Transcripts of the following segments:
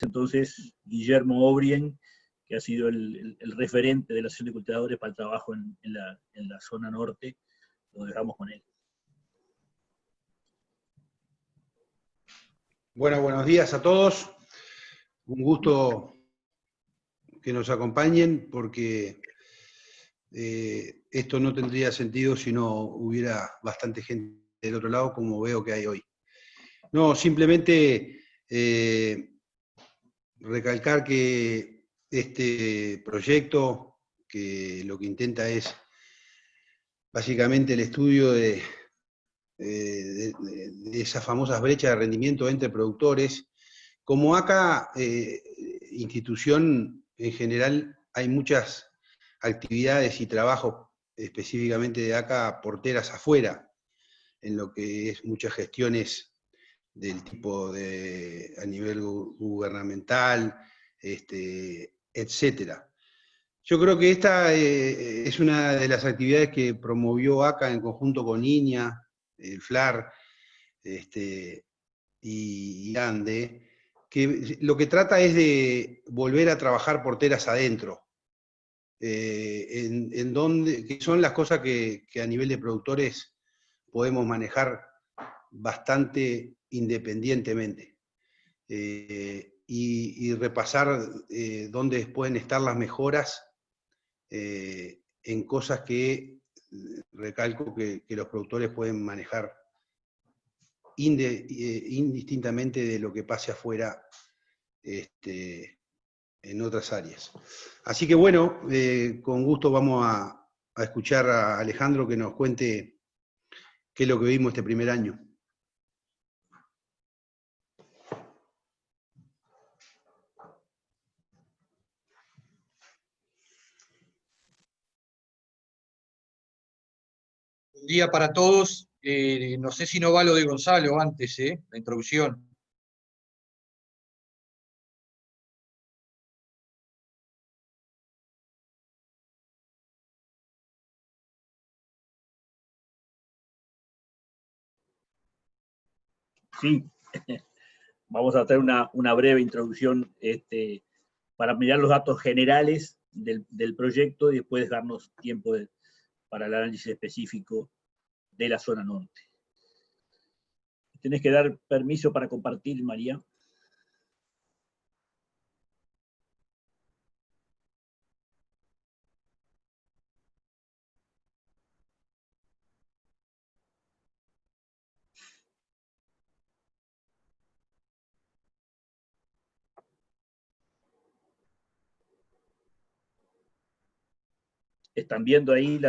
entonces Guillermo Obrien, que ha sido el referente de la Asociación de Cultivadores para el trabajo en la zona norte. Lo dejamos con él. Bueno, buenos días a todos. Un gusto que nos acompañen, porque esto no tendría sentido si no hubiera bastante gente del otro lado, como veo que hay hoy. No, simplemente recalcar que este proyecto, que lo que intenta es básicamente el estudio de esas famosas brechas de rendimiento entre productores. Como ACA, institución en general, hay muchas actividades y trabajos específicamente de ACA porteras afuera, en lo que es muchas gestiones del tipo a nivel gubernamental, etcétera. Yo creo que esta es una de las actividades que promovió ACA en conjunto con INIA, el FLAR, y ANDE, que lo que trata es de volver a trabajar porteras adentro, que son las cosas que a nivel de productores podemos manejar bastante independientemente, y repasar dónde pueden estar las mejoras en cosas que, recalco, que los productores pueden manejar indistintamente de lo que pase afuera en otras áreas. Así que bueno, con gusto vamos a escuchar a Alejandro que nos cuente qué es lo que vimos este primer año. Buen día para todos. No sé si no va lo de Gonzalo antes, la introducción. Sí, vamos a hacer una breve introducción para mirar los datos generales del proyecto y después darnos tiempo para el análisis específico de la zona norte. Tienes que dar permiso para compartir, María. ¿Están viendo ahí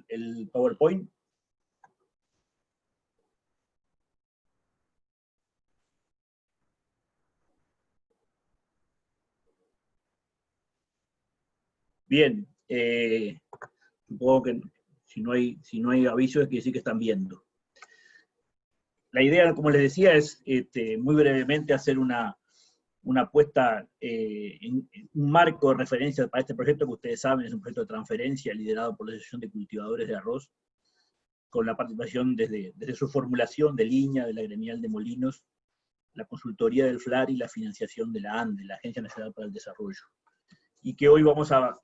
el PowerPoint? Bien, supongo que si no hay avisos es que sí que están viendo. La idea, como les decía, es muy brevemente hacer una puesta en un marco de referencia para este proyecto que ustedes saben es un proyecto de transferencia liderado por la Asociación de Cultivadores de Arroz, con la participación desde su formulación de línea, de la gremial de Molinos, la consultoría del FLAR y la financiación de la ANDE, la Agencia Nacional para el Desarrollo. Y que hoy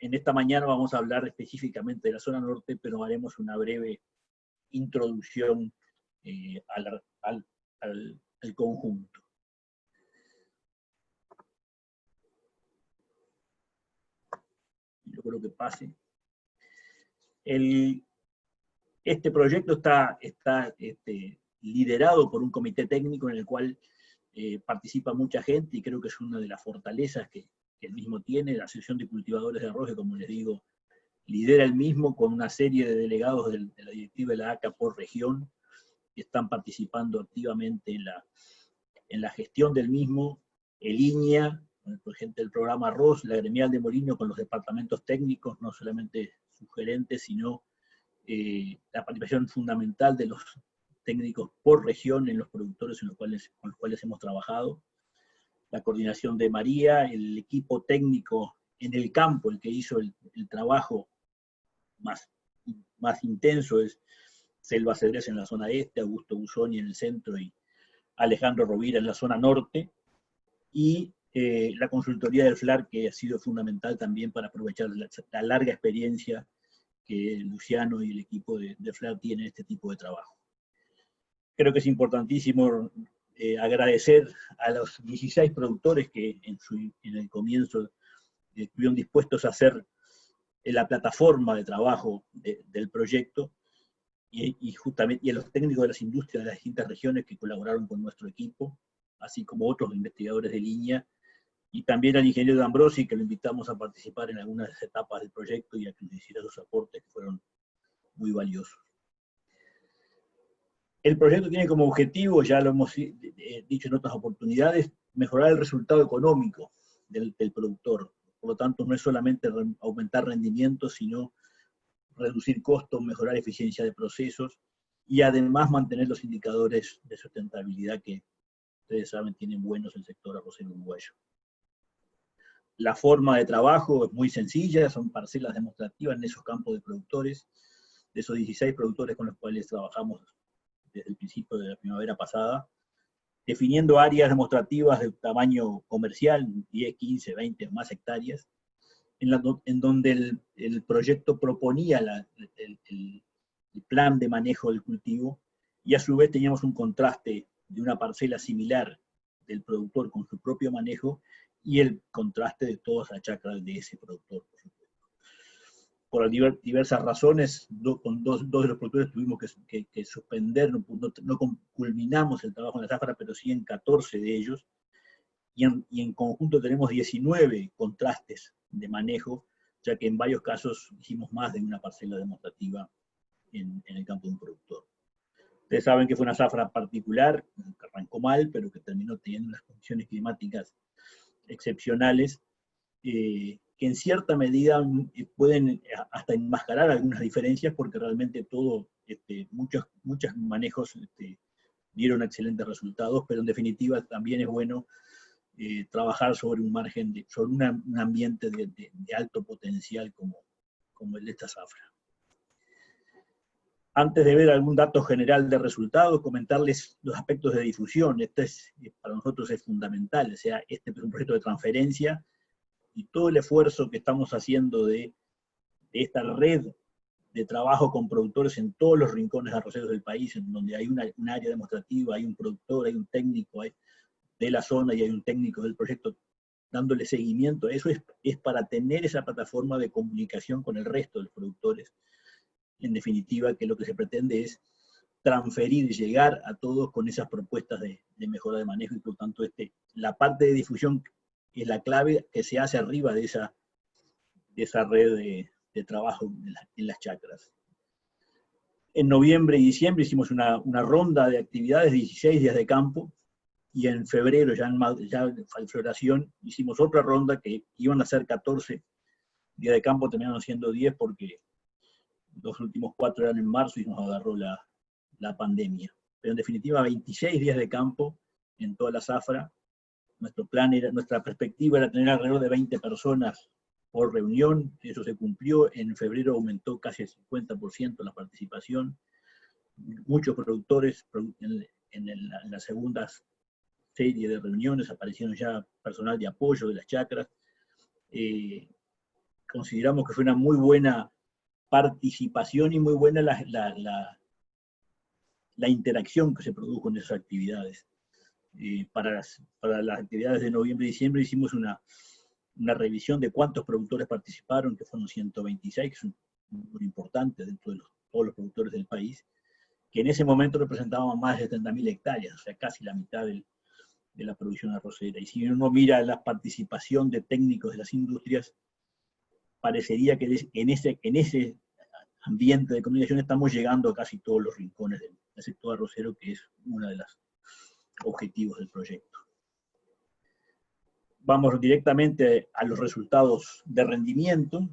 en esta mañana vamos a hablar específicamente de la zona norte, pero haremos una breve introducción al conjunto. Yo creo que pase. Este proyecto está liderado por un comité técnico en el cual participa mucha gente, y creo que es una de las fortalezas que el mismo tiene. La Asociación de Cultivadores de Arroz, que como les digo, lidera el mismo con una serie de delegados de la directiva de la ACA por región, que están participando activamente en la gestión del mismo. El INIA, por gente del programa Arroz, la gremial de Molino con los departamentos técnicos, no solamente sugerentes, sino la participación fundamental de los técnicos por región en los productores con los cuales hemos trabajado, la coordinación de María, el equipo técnico en el campo, el que hizo el trabajo más intenso es Selva Cedrés en la zona este, Augusto Busoni en el centro y Alejandro Rovira en la zona norte. y la consultoría del FLAR, que ha sido fundamental también para aprovechar la larga experiencia que Luciano y el equipo de FLAR tienen en este tipo de trabajo. Creo que es importantísimo agradecer a los 16 productores que en el comienzo estuvieron dispuestos a hacer la plataforma de trabajo del proyecto, y justamente a los técnicos de las industrias de las distintas regiones que colaboraron con nuestro equipo, así como otros investigadores de línea, y también al ingeniero D'Ambrosi, que lo invitamos a participar en algunas etapas del proyecto y a que nos hiciera sus aportes, que fueron muy valiosos. El proyecto tiene como objetivo, ya lo hemos dicho en otras oportunidades, mejorar el resultado económico del productor. Por lo tanto, no es solamente aumentar rendimientos, sino reducir costos, mejorar eficiencia de procesos y además mantener los indicadores de sustentabilidad que ustedes saben tienen buenos el sector arrocero uruguayo. La forma de trabajo es muy sencilla, son parcelas demostrativas en esos campos de productores, de esos 16 productores con los cuales trabajamos desde el principio de la primavera pasada, definiendo áreas demostrativas de tamaño comercial, 10, 15, 20 o más hectáreas, en donde el proyecto proponía el plan de manejo del cultivo, y a su vez teníamos un contraste de una parcela similar del productor con su propio manejo, y el contraste de todas las chacras de ese productor, por supuesto. Por diversas razones, con dos de los productores tuvimos que suspender, no culminamos el trabajo en la zafra, pero sí en 14 de ellos, y en conjunto tenemos 19 contrastes de manejo, ya que en varios casos hicimos más de una parcela demostrativa en el campo de un productor. Ustedes saben que fue una zafra particular, que arrancó mal, pero que terminó teniendo unas condiciones climáticas excepcionales, que en cierta medida pueden hasta enmascarar algunas diferencias, porque realmente muchos manejos dieron excelentes resultados, pero en definitiva también es bueno trabajar sobre un margen, sobre un ambiente de alto potencial como el de esta zafra. Antes de ver algún dato general de resultados, comentarles los aspectos de difusión. Para nosotros es fundamental, o sea, este es un proyecto de transferencia, y todo el esfuerzo que estamos haciendo de esta red de trabajo con productores en todos los rincones arroceros del país, en donde hay un área demostrativa, hay un productor, hay un técnico de la zona y hay un técnico del proyecto dándole seguimiento. Eso es para tener esa plataforma de comunicación con el resto de los productores. En definitiva, que lo que se pretende es transferir, llegar a todos con esas propuestas de mejora de manejo, y por lo tanto la parte de difusión es la clave que se hace arriba de esa red de trabajo en las chacras. En noviembre y diciembre hicimos una ronda de actividades, 16 días de campo, y en febrero, ya en floración, hicimos otra ronda que iban a ser 14 días de campo, terminaron siendo 10 porque los últimos 4 eran en marzo y nos agarró la pandemia. Pero en definitiva, 26 días de campo en toda la zafra. Nuestra perspectiva era tener alrededor de 20 personas por reunión, eso se cumplió. En febrero aumentó casi el 50% la participación. Muchos productores en las segundas serie de reuniones aparecieron ya personal de apoyo de las chacras. Consideramos que fue una muy buena participación y muy buena la interacción que se produjo en esas actividades. Para las actividades de noviembre y diciembre hicimos una revisión de cuántos productores participaron, que fueron 126, que es un número importante dentro de todos los productores del país, que en ese momento representaban más de 70.000 hectáreas, o sea, casi la mitad de la producción arrocera. Y si uno mira la participación de técnicos de las industrias, parecería que en ese ambiente de comunicación estamos llegando a casi todos los rincones del sector arrocero, que es uno de los objetivos del proyecto. Vamos directamente a los resultados de rendimiento.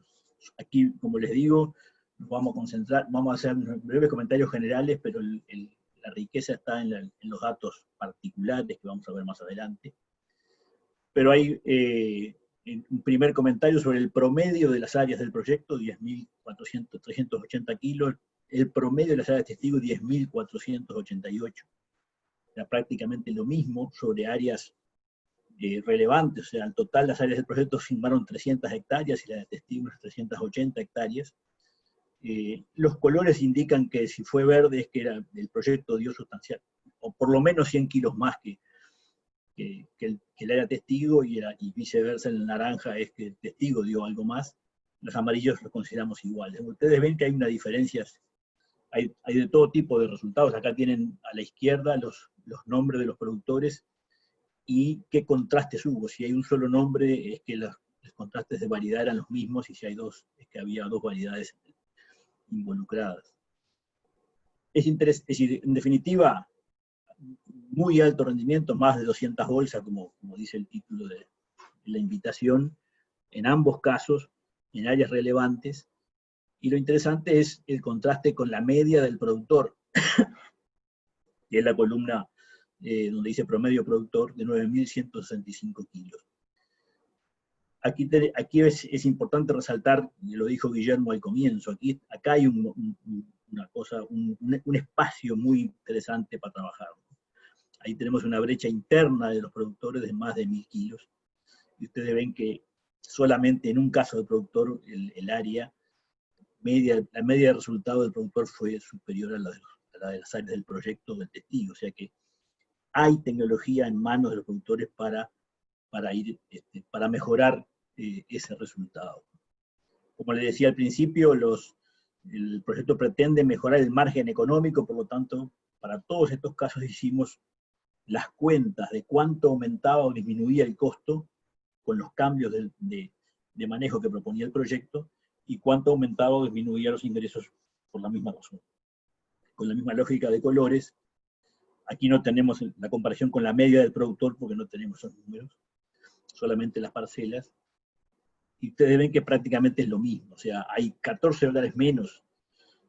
Aquí, como les digo, nos vamos a concentrar, vamos a hacer unos breves comentarios generales, pero la riqueza está en los datos particulares que vamos a ver más adelante. Pero hay un primer comentario sobre el promedio de las áreas del proyecto, 10.380 kilos, el promedio de las áreas de testigo, 10.488. Era prácticamente lo mismo sobre áreas relevantes, o sea, en total las áreas del proyecto firmaron 300 hectáreas y las de testigo unas 380 hectáreas. Los colores indican que si fue verde es que el proyecto dio sustancial, o por lo menos 100 kilos más que el área testigo, y viceversa, el naranja es que el testigo dio algo más. Los amarillos los consideramos iguales. Ustedes ven que hay una diferencia, hay de todo tipo de resultados. Acá tienen a la izquierda los nombres de los productores y qué contrastes hubo. Si hay un solo nombre, es que los contrastes de variedad eran los mismos, y si hay dos, es que había dos variedades involucradas. Es decir, en definitiva, muy alto rendimiento, más de 200 bolsas, como dice el título de la invitación, en ambos casos, en áreas relevantes, y lo interesante es el contraste con la media del productor, que es la columna donde dice promedio productor, de 9.165 kilos. Aquí es importante resaltar, y lo dijo Guillermo al comienzo, acá hay una cosa, un espacio muy interesante para trabajar. Ahí tenemos una brecha interna de los productores de más de 1.000 kilos, y ustedes ven que solamente en un caso de productor, el área media, la media de resultado del productor fue superior a la de las áreas del proyecto del testigo, o sea que hay tecnología en manos de los productores para mejorar ese resultado. Como les decía al principio, el proyecto pretende mejorar el margen económico, por lo tanto, para todos estos casos hicimos las cuentas de cuánto aumentaba o disminuía el costo con los cambios de manejo que proponía el proyecto, y cuánto aumentaba o disminuía los ingresos por la misma razón. Con la misma lógica de colores, aquí no tenemos la comparación con la media del productor porque no tenemos esos números, solamente las parcelas, y ustedes ven que prácticamente es lo mismo, o sea, hay $14 menos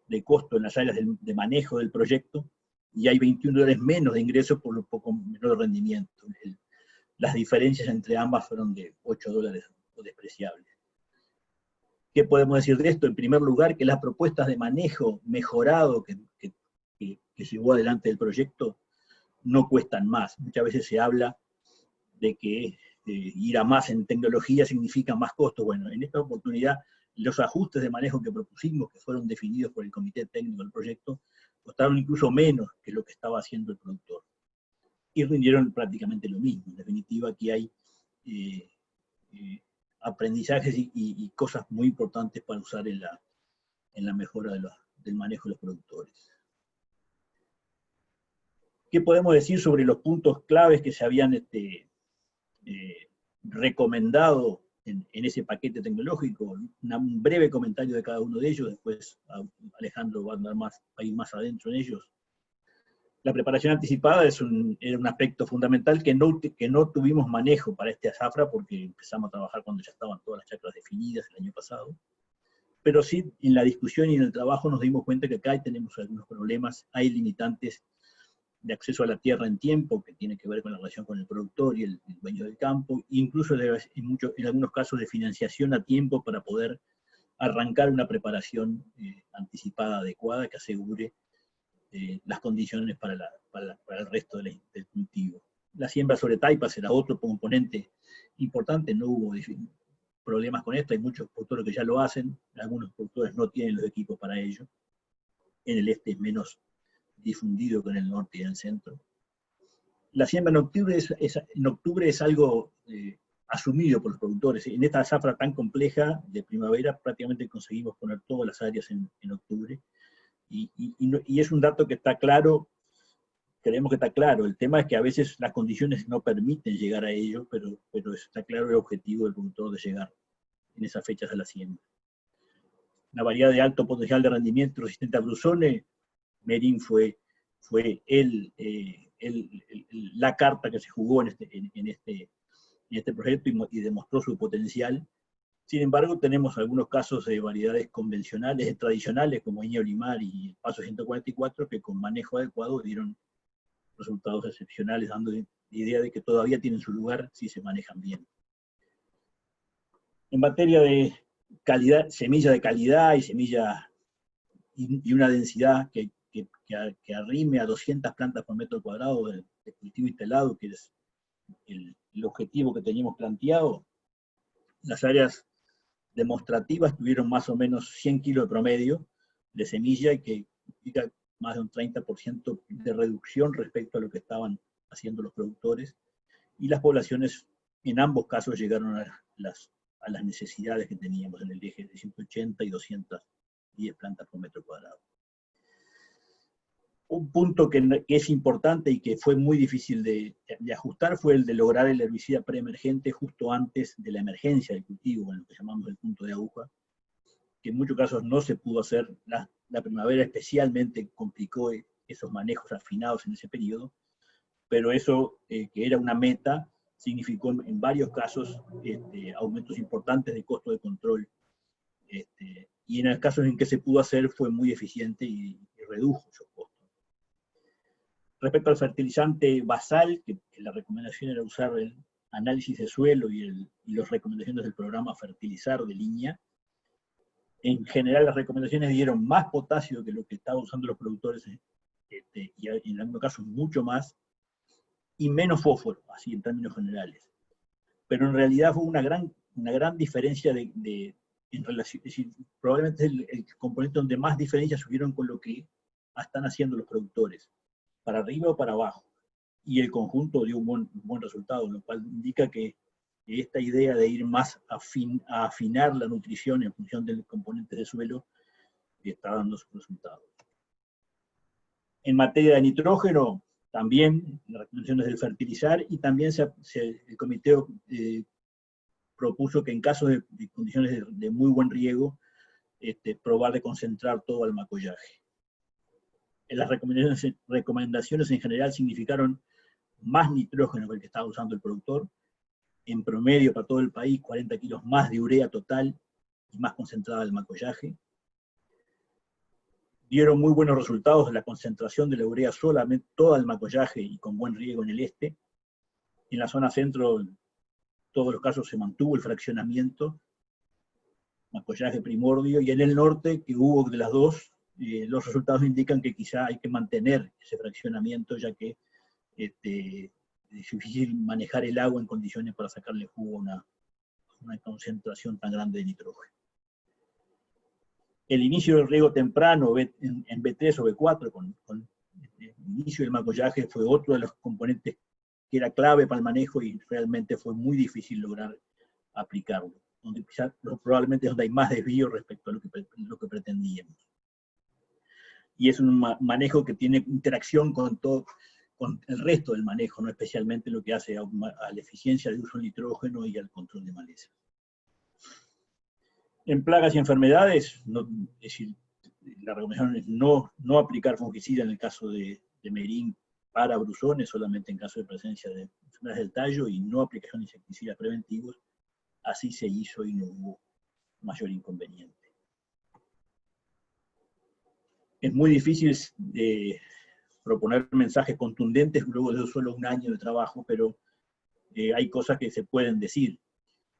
de costo en las áreas de manejo del proyecto, y hay $21 menos de ingresos por un poco menor rendimiento. Las diferencias entre ambas fueron de $8 o despreciables. ¿Qué podemos decir de esto? En primer lugar, que las propuestas de manejo mejorado que llevó adelante el proyecto no cuestan más. Muchas veces se habla de que ir a más en tecnología significa más costos. Bueno, en esta oportunidad, los ajustes de manejo que propusimos, que fueron definidos por el comité técnico del proyecto, costaron incluso menos que lo que estaba haciendo el productor. Y rindieron prácticamente lo mismo. En definitiva, aquí hay aprendizajes y cosas muy importantes para usar en la mejora del manejo de los productores. ¿Qué podemos decir sobre los puntos claves que se habían recomendado en ese paquete tecnológico? Un breve comentario de cada uno de ellos, después Alejandro va a ir más adentro en ellos. La preparación anticipada era un aspecto fundamental que no tuvimos manejo para esta zafra, porque empezamos a trabajar cuando ya estaban todas las chacras definidas el año pasado. Pero sí, en la discusión y en el trabajo nos dimos cuenta que acá tenemos algunos problemas, hay limitantes de acceso a la tierra en tiempo, que tiene que ver con la relación con el productor y el dueño del campo, incluso en algunos casos de financiación a tiempo para poder arrancar una preparación anticipada adecuada que asegure las condiciones para el resto del cultivo. La siembra sobre taipas era otro componente importante, no hubo problemas con esto, hay muchos productores que ya lo hacen, algunos productores no tienen los equipos para ello, en el este es menos difundido que en el norte y en el centro. La siembra en octubre es algo asumido por los productores. En esta zafra tan compleja de primavera prácticamente conseguimos poner todas las áreas en octubre, y es un dato que está claro, creemos que está claro. El tema es que a veces las condiciones no permiten llegar a ello, pero está claro el objetivo del productor de llegar en esas fechas a la siembra. Una variedad de alto potencial de rendimiento resistente a brusones. Merín fue la carta que se jugó en este proyecto y demostró su potencial. Sin embargo, tenemos algunos casos de variedades convencionales, tradicionales, como Iña Olimar y Paso 144, que con manejo adecuado dieron resultados excepcionales, dando la idea de que todavía tienen su lugar si se manejan bien. En materia de calidad, semilla de calidad y una densidad que arrime a 200 plantas por metro cuadrado de cultivo instalado, que es el objetivo que teníamos planteado, las áreas demostrativas tuvieron más o menos 100 kilos de promedio de semilla, y que significa más de un 30% de reducción respecto a lo que estaban haciendo los productores, y las poblaciones en ambos casos llegaron a las necesidades que teníamos en el eje de 180 y 210 plantas por metro cuadrado. Un punto que es importante y que fue muy difícil de ajustar fue el de lograr el herbicida preemergente justo antes de la emergencia del cultivo, en lo que llamamos el punto de aguja, que en muchos casos no se pudo hacer. La primavera especialmente complicó esos manejos afinados en ese periodo, pero eso, que era una meta, significó en varios casos aumentos importantes de costo de control, y en los casos en que se pudo hacer fue muy eficiente y redujo esos costos. Respecto al fertilizante basal, que la recomendación era usar el análisis de suelo y las recomendaciones del programa Fertilizar de línea, en general las recomendaciones dieron más potasio que lo que estaban usando los productores, y en algunos casos mucho más, y menos fósforo, así en términos generales. Pero en realidad fue una gran diferencia en relación, es decir, probablemente es el componente donde más diferencias hubieron con lo que están haciendo los productores, para arriba o para abajo. Y el conjunto dio un buen resultado, lo cual indica que esta idea de ir más a afinar la nutrición en función del componente de suelo está dando sus resultados. En materia de nitrógeno, también las recomendaciones del fertilizar, y también el comité propuso que en casos de condiciones de muy buen riego, probar de concentrar todo al macollaje. Las recomendaciones en general significaron más nitrógeno que el que estaba usando el productor, en promedio para todo el país 40 kilos más de urea total y más concentrada del macollaje. Dieron muy buenos resultados en la concentración de la urea solamente, todo el macollaje y con buen riego en el este. En la zona centro, en todos los casos se mantuvo el fraccionamiento, macollaje primordio, y en el norte, que hubo de las dos, los resultados indican que quizá hay que mantener ese fraccionamiento, ya que es difícil manejar el agua en condiciones para sacarle jugo a una concentración tan grande de nitrógeno. El inicio del riego temprano en B3 o B4, con el inicio del macollaje, fue otro de los componentes que era clave para el manejo, y realmente fue muy difícil lograr aplicarlo, donde quizá, probablemente es donde hay más desvío respecto a lo que pretendíamos. Y es un manejo que tiene interacción con el resto del manejo, no especialmente lo que hace a la eficiencia de uso del nitrógeno y al control de maleza. En plagas y enfermedades, es decir, la recomendación es no aplicar fungicida en el caso de merín para brusones, solamente en caso de presencia de enfermedades del tallo, y no aplicación de insecticidas preventivos. Así se hizo y no hubo mayor inconveniente. Es muy difícil proponer mensajes contundentes luego de solo un año de trabajo, pero hay cosas que se pueden decir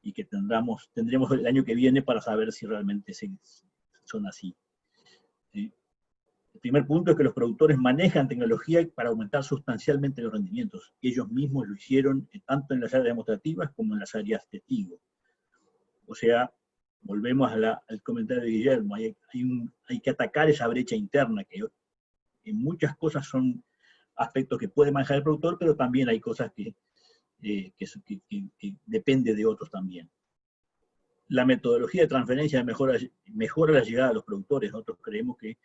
y que tendremos el año que viene para saber si realmente son así. ¿Sí? El primer punto es que los productores manejan tecnología para aumentar sustancialmente los rendimientos. Ellos mismos lo hicieron tanto en las áreas demostrativas como en las áreas testigo. O sea, volvemos al comentario de Guillermo, hay que atacar esa brecha interna, que en muchas cosas son aspectos que puede manejar el productor, pero también hay cosas que depende de otros también. La metodología de transferencia mejora la llegada a los productores. Nosotros creemos que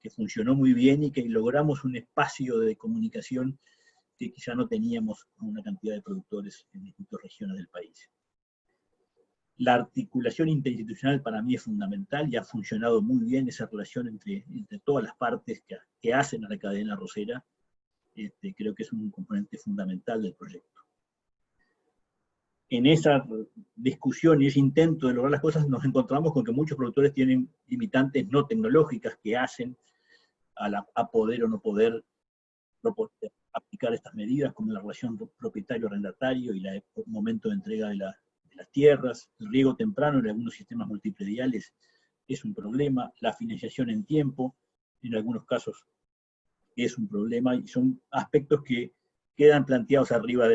funcionó muy bien y que logramos un espacio de comunicación que quizá no teníamos con una cantidad de productores en distintas regiones del país. La articulación interinstitucional para mí es fundamental y ha funcionado muy bien esa relación entre todas las partes que hacen a la cadena arrocera. Creo que es un componente fundamental del proyecto. En esa discusión y ese intento de lograr las cosas nos encontramos con que muchos productores tienen limitantes no tecnológicas que hacen a poder o no poder aplicar estas medidas, como la relación propietario-arrendatario y el momento de entrega de las tierras. El riego temprano en algunos sistemas multiprediales es un problema, la financiación en tiempo en algunos casos es un problema, y son aspectos que quedan planteados arriba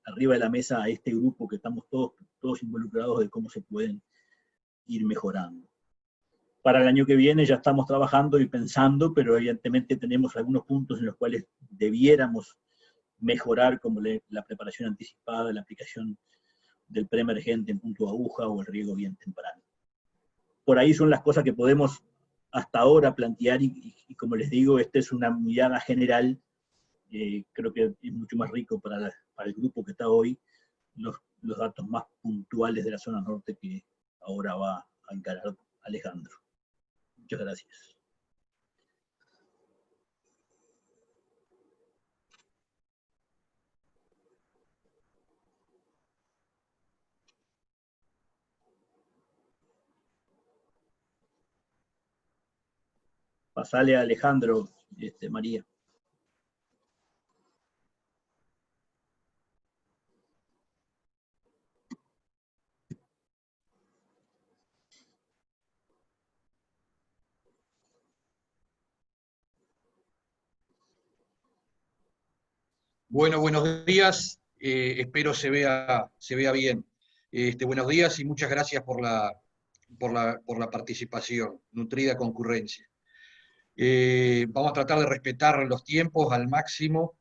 arriba de la mesa a este grupo que estamos todos involucrados de cómo se pueden ir mejorando. Para el año que viene ya estamos trabajando y pensando, pero evidentemente tenemos algunos puntos en los cuales debiéramos mejorar, como la preparación anticipada, la aplicación del preemergente en punto de aguja o el riego bien temprano. Por ahí son las cosas que podemos hasta ahora plantear y como les digo, esta es una mirada general. Creo que es mucho más rico para el grupo que está hoy los datos más puntuales de la zona norte que ahora va a encarar Alejandro. Muchas gracias. Pasale a Alejandro, María. Bueno, buenos días, espero se vea bien. Buenos días y muchas gracias por la participación, nutrida concurrencia. Vamos a tratar de respetar los tiempos al máximo,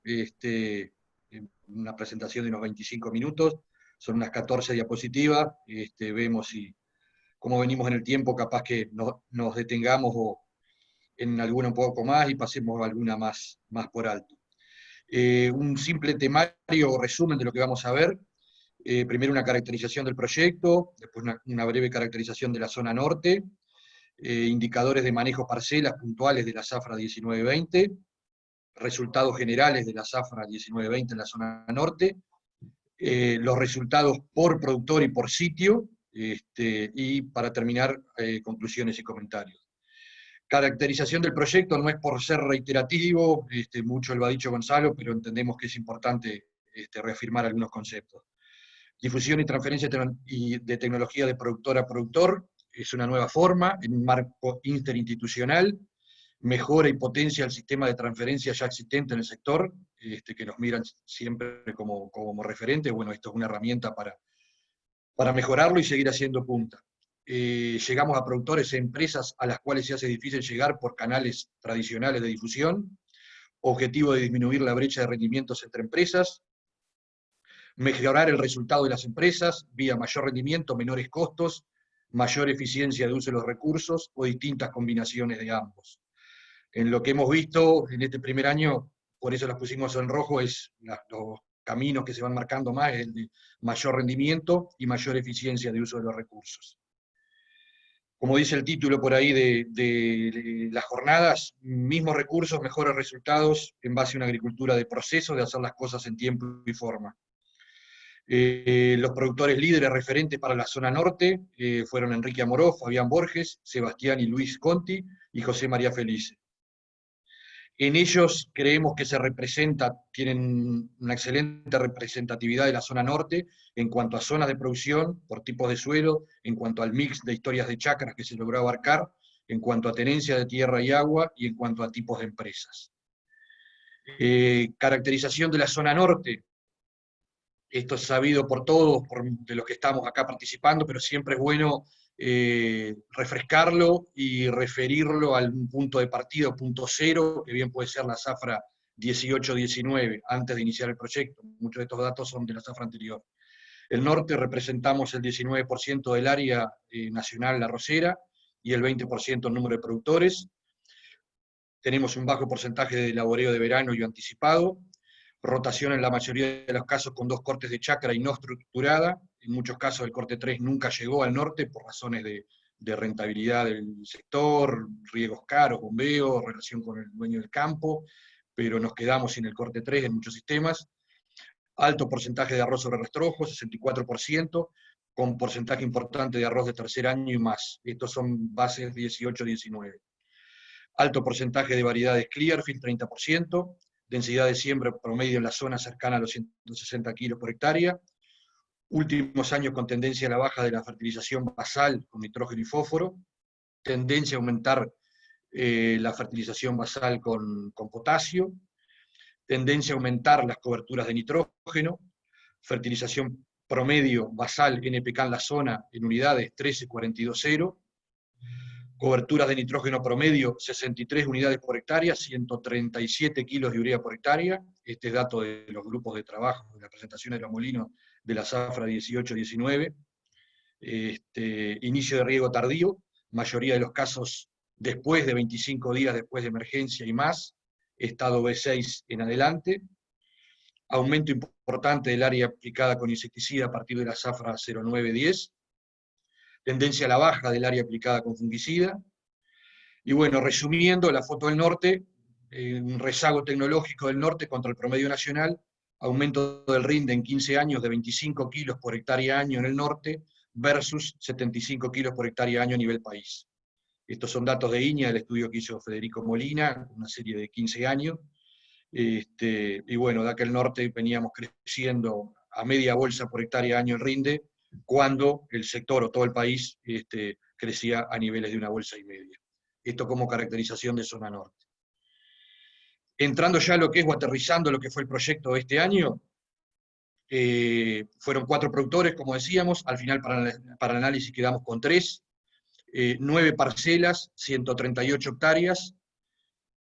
una presentación de unos 25 minutos, son unas 14 diapositivas, vemos cómo venimos en el tiempo, capaz que nos detengamos en alguna un poco más y pasemos a alguna más por alto. Un simple temario o resumen de lo que vamos a ver. Primero una caracterización del proyecto, después una breve caracterización de la zona norte, indicadores de manejo parcelas puntuales de la zafra 1920, resultados generales de la zafra 1920 en la zona norte, los resultados por productor y por sitio, y para terminar, conclusiones y comentarios. Caracterización del proyecto no es por ser reiterativo, mucho lo ha dicho Gonzalo, pero entendemos que es importante reafirmar algunos conceptos. Difusión y transferencia de tecnología de productor a productor, es una nueva forma, en un marco interinstitucional, mejora y potencia el sistema de transferencia ya existente en el sector, que nos miran siempre como referente. Bueno, esto es una herramienta para mejorarlo y seguir haciendo punta. Llegamos a productores e empresas a las cuales se hace difícil llegar por canales tradicionales de difusión, objetivo de disminuir la brecha de rendimientos entre empresas, mejorar el resultado de las empresas vía mayor rendimiento, menores costos, mayor eficiencia de uso de los recursos o distintas combinaciones de ambos. En lo que hemos visto en este primer año, por eso las pusimos en rojo, es los caminos que se van marcando más, es el de mayor rendimiento y mayor eficiencia de uso de los recursos. Como dice el título por ahí de las jornadas, mismos recursos, mejores resultados en base a una agricultura de proceso, de hacer las cosas en tiempo y forma. Los productores líderes referentes para la zona norte fueron Enrique Amoró, Fabián Borges, Sebastián y Luis Conti y José María Felice. En ellos creemos que tienen una excelente representatividad de la zona norte en cuanto a zonas de producción, por tipos de suelo, en cuanto al mix de historias de chacras que se logró abarcar, en cuanto a tenencia de tierra y agua y en cuanto a tipos de empresas. Caracterización de la zona norte. Esto es sabido por todos, de los que estamos acá participando, pero siempre es bueno refrescarlo y referirlo a un punto de partida, punto cero, que bien puede ser la zafra 18-19, antes de iniciar el proyecto. Muchos de estos datos son de la zafra anterior. El norte representamos el 19% del área nacional arrocera y el 20% en número de productores. Tenemos un bajo porcentaje de laboreo de verano y anticipado, rotación en la mayoría de los casos con 2 cortes de chacra y no estructurada. En muchos casos el corte 3 nunca llegó al norte por razones de rentabilidad del sector, riegos caros, bombeo, relación con el dueño del campo, pero nos quedamos sin el corte 3 en muchos sistemas. Alto porcentaje de arroz sobre rastrojo, 64%, con porcentaje importante de arroz de tercer año y más. Estos son bases 18-19. Alto porcentaje de variedades Clearfield, 30%, densidad de siembra promedio en la zona cercana a los 160 kilos por hectárea, últimos años con tendencia a la baja de la fertilización basal con nitrógeno y fósforo, tendencia a aumentar la fertilización basal con potasio, tendencia a aumentar las coberturas de nitrógeno, fertilización promedio basal NPK en la zona en unidades 13,42,0, coberturas de nitrógeno promedio 63 unidades por hectárea, 137 kilos de urea por hectárea. Este es dato de los grupos de trabajo, de las presentaciones de los molinos de la zafra 18-19. Inicio de riego tardío, mayoría de los casos después de 25 días después de emergencia y más, estado B6 en adelante. Aumento importante del área aplicada con insecticida a partir de la zafra 09-10. Tendencia a la baja del área aplicada con fungicida. Y bueno, resumiendo, la foto del norte, un rezago tecnológico del norte contra el promedio nacional, aumento del rinde en 15 años de 25 kilos por hectárea año en el norte, versus 75 kilos por hectárea año a nivel país. Estos son datos de INIA, del estudio que hizo Federico Molina, una serie de 15 años. Y bueno, de aquel norte veníamos creciendo a media bolsa por hectárea año en rinde, cuando el sector o todo el país crecía a niveles de una bolsa y media. Esto como caracterización de zona norte. Entrando ya a lo que es o aterrizando lo que fue el proyecto de este año, fueron 4 productores, como decíamos, al final para el análisis quedamos con 3, 9 parcelas, 138 hectáreas.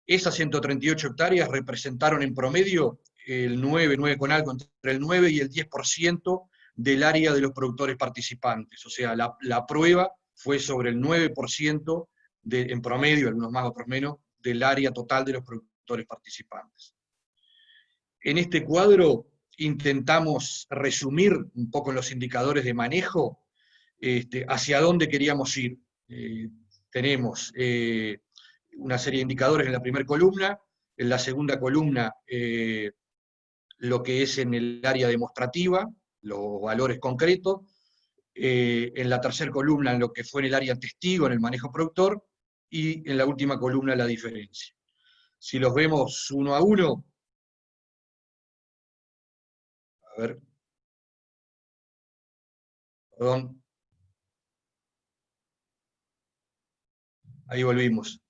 Esas 138 hectáreas representaron en promedio el 9 con algo, entre el 9 y el 10% del área de los productores participantes. O sea, la prueba fue sobre el 9% en promedio, algunos más, otros menos, del área total de los productores participantes. En este cuadro intentamos resumir un poco los indicadores de manejo, hacia dónde queríamos ir. Tenemos una serie de indicadores en la primera columna, en la segunda columna lo que es en el área demostrativa, los valores concretos, en la tercera columna en lo que fue en el área testigo, en el manejo productor, y en la última columna la diferencia. Si los vemos uno a uno, a ver, perdón, ahí volvimos.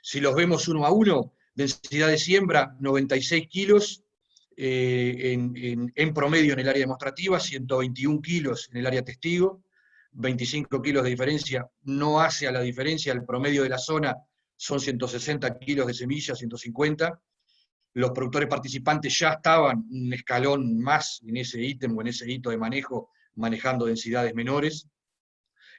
Si los vemos uno a uno, densidad de siembra, 96 kilos en promedio en el área demostrativa, 121 kilos en el área testigo, 25 kilos de diferencia, no hace a la diferencia, el promedio de la zona son 160 kilos de semilla, 150. Los productores participantes ya estaban un escalón más en ese ítem o en ese hito de manejo, manejando densidades menores.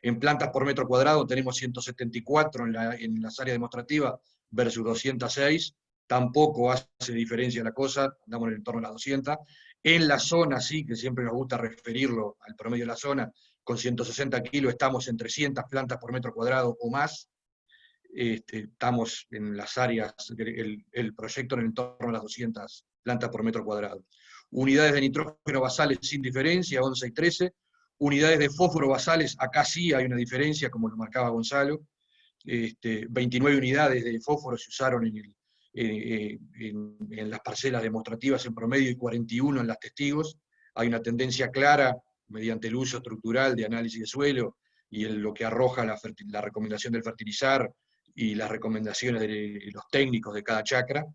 En plantas por metro cuadrado tenemos 174 en las áreas demostrativas versus 206, tampoco hace diferencia la cosa, andamos en el entorno de las 200. En la zona sí, que siempre nos gusta referirlo al promedio de la zona, con 160 kilos estamos en 300 plantas por metro cuadrado o más. Estamos en las áreas, el proyecto en el entorno de las 200 plantas por metro cuadrado. Unidades de nitrógeno basales sin diferencia, 11 y 13. Unidades de fósforo basales, acá sí hay una diferencia, como lo marcaba Gonzalo. 29 unidades de fósforo se usaron en las parcelas demostrativas en promedio y 41 en las testigos. Hay una tendencia clara, mediante el uso estructural de análisis de suelo y lo que arroja la recomendación del fertilizar y las recomendaciones de los técnicos de cada chacra,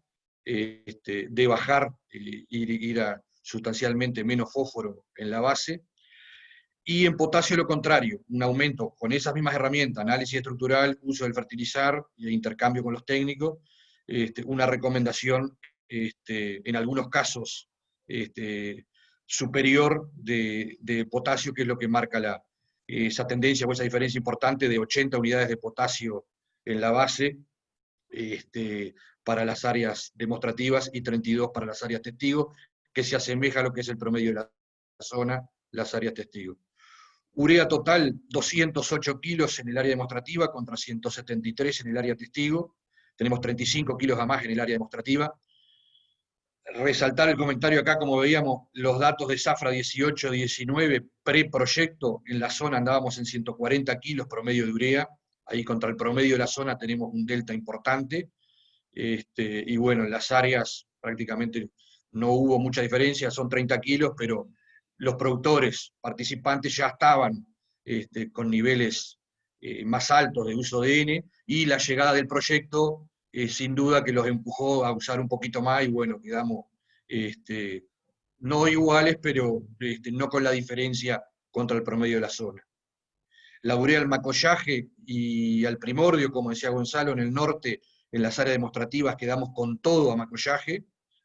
de bajar, ir a sustancialmente menos fósforo en la base. Y en potasio lo contrario, un aumento con esas mismas herramientas, análisis estructural, uso del fertilizar y intercambio con los técnicos, una recomendación en algunos casos superior de potasio, que es lo que marca esa tendencia o esa diferencia importante de 80 unidades de potasio en la base para las áreas demostrativas y 32 para las áreas testigos, que se asemeja a lo que es el promedio de la zona, las áreas testigos. Urea total, 208 kilos en el área demostrativa contra 173 en el área testigo. Tenemos 35 kilos a más en el área demostrativa. Resaltar el comentario acá, como veíamos, los datos de zafra 18-19, pre-proyecto, en la zona andábamos en 140 kilos promedio de urea, ahí contra el promedio de la zona tenemos un delta importante, y bueno, en las áreas prácticamente no hubo mucha diferencia, son 30 kilos, pero los productores participantes ya estaban con niveles más altos de uso de N, y la llegada del proyecto sin duda que los empujó a usar un poquito más, y bueno, quedamos no iguales, pero no con la diferencia contra el promedio de la zona. Laburé al macollaje y al primordio, como decía Gonzalo, en el norte, en las áreas demostrativas, quedamos con todo a macollaje,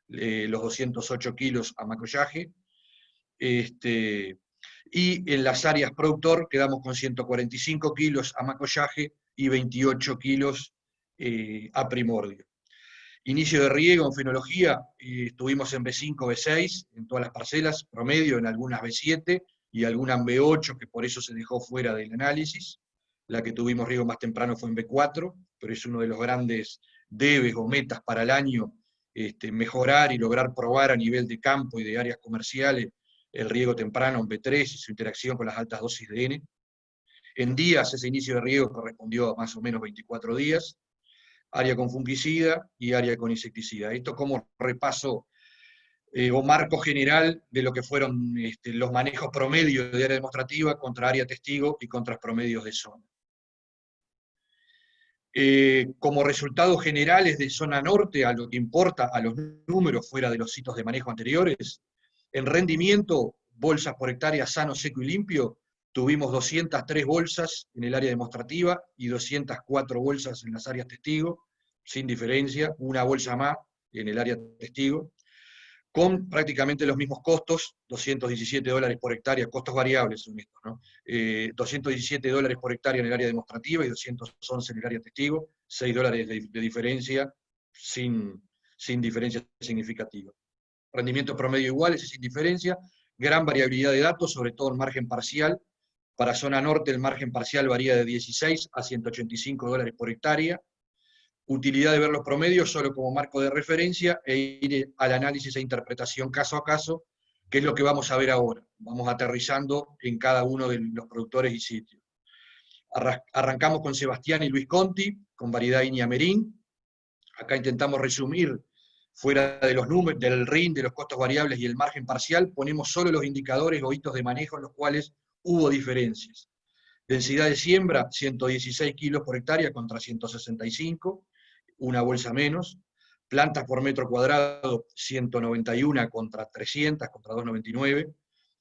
los 208 kilos a macollaje, y en las áreas productor quedamos con 145 kilos a macollaje y 28 kilos a primordio. Inicio de riego en fenología, estuvimos en B5, B6, en todas las parcelas, promedio en algunas B7 y algunas B8, que por eso se dejó fuera del análisis. La que tuvimos riego más temprano fue en B4, pero es uno de los grandes debes o metas para el año, mejorar y lograr probar a nivel de campo y de áreas comerciales el riego temprano en B3 y su interacción con las altas dosis de N. En días, ese inicio de riego correspondió a más o menos 24 días, área con fungicida y área con insecticida. Esto como repaso o marco general de lo que fueron los manejos promedios de área demostrativa contra área testigo y contra promedios de zona. Como resultados generales de zona norte, a lo que importa a los números fuera de los sitios de manejo anteriores, en rendimiento, bolsas por hectárea sano, seco y limpio, tuvimos 203 bolsas en el área demostrativa y 204 bolsas en las áreas testigo, sin diferencia, una bolsa más en el área testigo, con prácticamente los mismos costos, $217 por hectárea, costos variables son estos, ¿no? $217 por hectárea en el área demostrativa y 211 en el área testigo, $6 de diferencia, sin diferencia significativa. Rendimiento promedio iguales y sin diferencia, gran variabilidad de datos, sobre todo en margen parcial. Para zona norte el margen parcial varía de 16 a $185 por hectárea. Utilidad de ver los promedios solo como marco de referencia e ir al análisis e interpretación caso a caso, que es lo que vamos a ver ahora. Vamos aterrizando en cada uno de los productores y sitios. Arrancamos con Sebastián y Luis Conti, con variedad Iña Merín. Acá intentamos resumir, fuera de los números, del RIN, de los costos variables y el margen parcial, ponemos solo los indicadores o hitos de manejo en los cuales hubo diferencias. Densidad de siembra, 116 kilos por hectárea contra 165, una bolsa menos. Plantas por metro cuadrado, 191 contra 300, contra 299,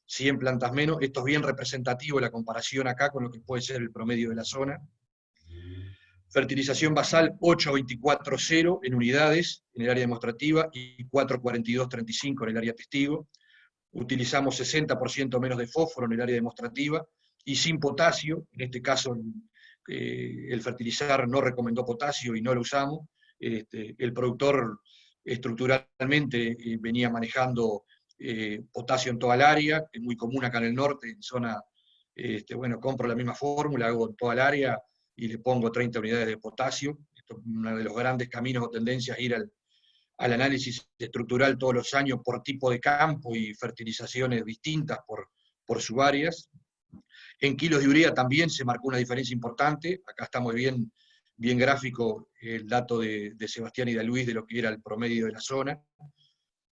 100 plantas menos. Esto es bien representativo la comparación acá con lo que puede ser el promedio de la zona. Fertilización basal 8.24.0 en unidades en el área demostrativa y 4.42.35 en el área testigo. Utilizamos 60% menos de fósforo en el área demostrativa y sin potasio, en este caso el fertilizar no recomendó potasio y no lo usamos. El productor estructuralmente venía manejando potasio en toda el área, que es muy común acá en el norte, en zona, bueno, compro la misma fórmula, hago en toda el área, y le pongo 30 unidades de potasio. Esto es uno de los grandes caminos o tendencias, ir al análisis estructural todos los años por tipo de campo y fertilizaciones distintas por subáreas. En kilos de urea también se marcó una diferencia importante. Acá está muy bien gráfico el dato de Sebastián y de Luis de lo que era el promedio de la zona,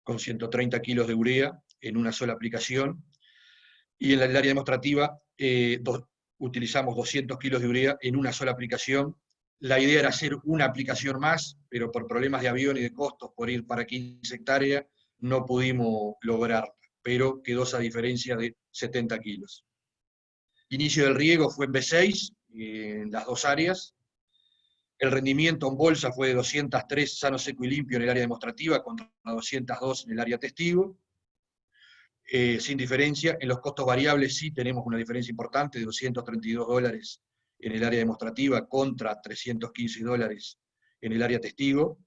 con 130 kilos de urea en una sola aplicación. Y en el área demostrativa utilizamos 200 kilos de urea en una sola aplicación. La idea era hacer una aplicación más, pero por problemas de avión y de costos por ir para 15 hectáreas, no pudimos lograrla, pero quedó esa diferencia de 70 kilos. Inicio del riego fue en B6, en las dos áreas. El rendimiento en bolsa fue de 203 sano, seco y limpio en el área demostrativa contra 202 en el área testigo. Sin diferencia. En los costos variables sí tenemos una diferencia importante de $232 en el área demostrativa contra $315 en el área testigo.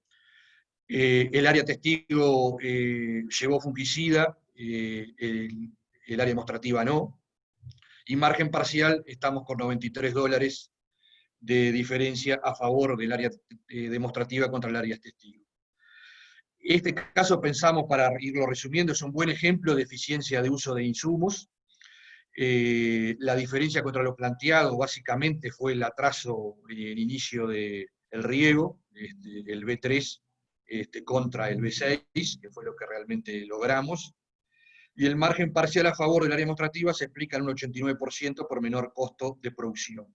El área testigo llevó fungicida, el área demostrativa no. Y margen parcial estamos con $93 de diferencia a favor del área demostrativa contra el área testigo. Este caso pensamos, para irlo resumiendo, es un buen ejemplo de eficiencia de uso de insumos. La diferencia contra lo planteado básicamente fue el atraso en el inicio del riego, el B3 contra el B6, que fue lo que realmente logramos. Y el margen parcial a favor del área demostrativa se explica en un 89% por menor costo de producción.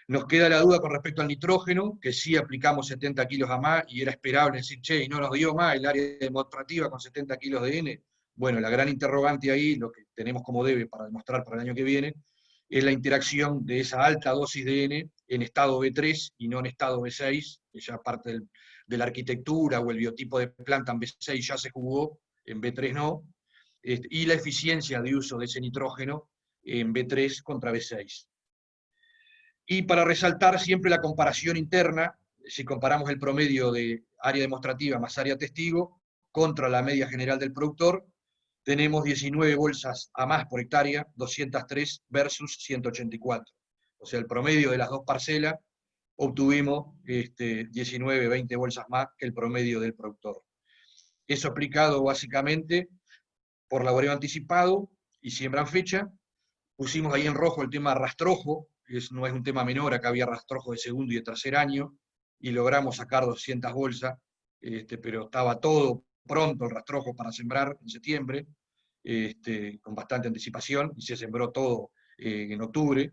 Nos queda la duda con respecto al nitrógeno, que sí aplicamos 70 kilos a más, y era esperable decir, che, y no nos dio más el área demostrativa con 70 kilos de N. Bueno, la gran interrogante ahí, lo que tenemos como debe para demostrar para el año que viene, es la interacción de esa alta dosis de N en estado B3 y no en estado B6, que ya parte de la arquitectura o el biotipo de planta en B6 ya se jugó, en B3 no, y la eficiencia de uso de ese nitrógeno en B3 contra B6. Y para resaltar siempre la comparación interna, si comparamos el promedio de área demostrativa más área testigo contra la media general del productor, tenemos 19 bolsas a más por hectárea, 203 versus 184. O sea, el promedio de las dos parcelas obtuvimos 19, 20 bolsas más que el promedio del productor. Eso aplicado básicamente por laboreo anticipado y siembra en fecha. Pusimos ahí en rojo el tema rastrojo, no es un tema menor, acá había rastrojo de segundo y de tercer año, y logramos sacar 200 bolsas, pero estaba todo pronto el rastrojo para sembrar en septiembre, con bastante anticipación, y se sembró todo en octubre,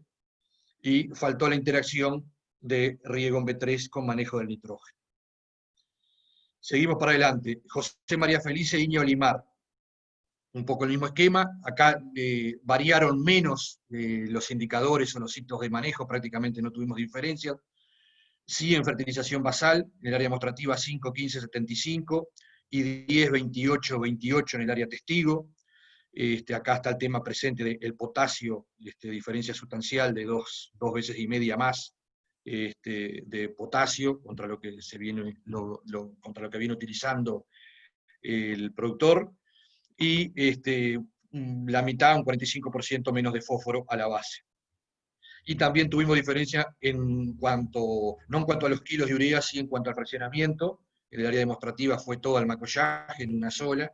y faltó la interacción de riego en B3 con manejo del nitrógeno. Seguimos para adelante. José María Felice, Iña Olimar. Un poco el mismo esquema, acá variaron menos los indicadores o los hitos de manejo, prácticamente no tuvimos diferencias. Sí en fertilización basal, en el área demostrativa 5, 15, 75, y 10, 28, 28 en el área testigo. Acá está el tema presente del potasio, diferencia sustancial de dos veces y media más de potasio contra lo que se viene, contra lo que viene utilizando el productor, y la mitad, un 45% menos de fósforo a la base. Y también tuvimos diferencia en cuanto, no en cuanto a los kilos de urea, sí en cuanto al fraccionamiento. En el área demostrativa fue todo al macollaje en una sola,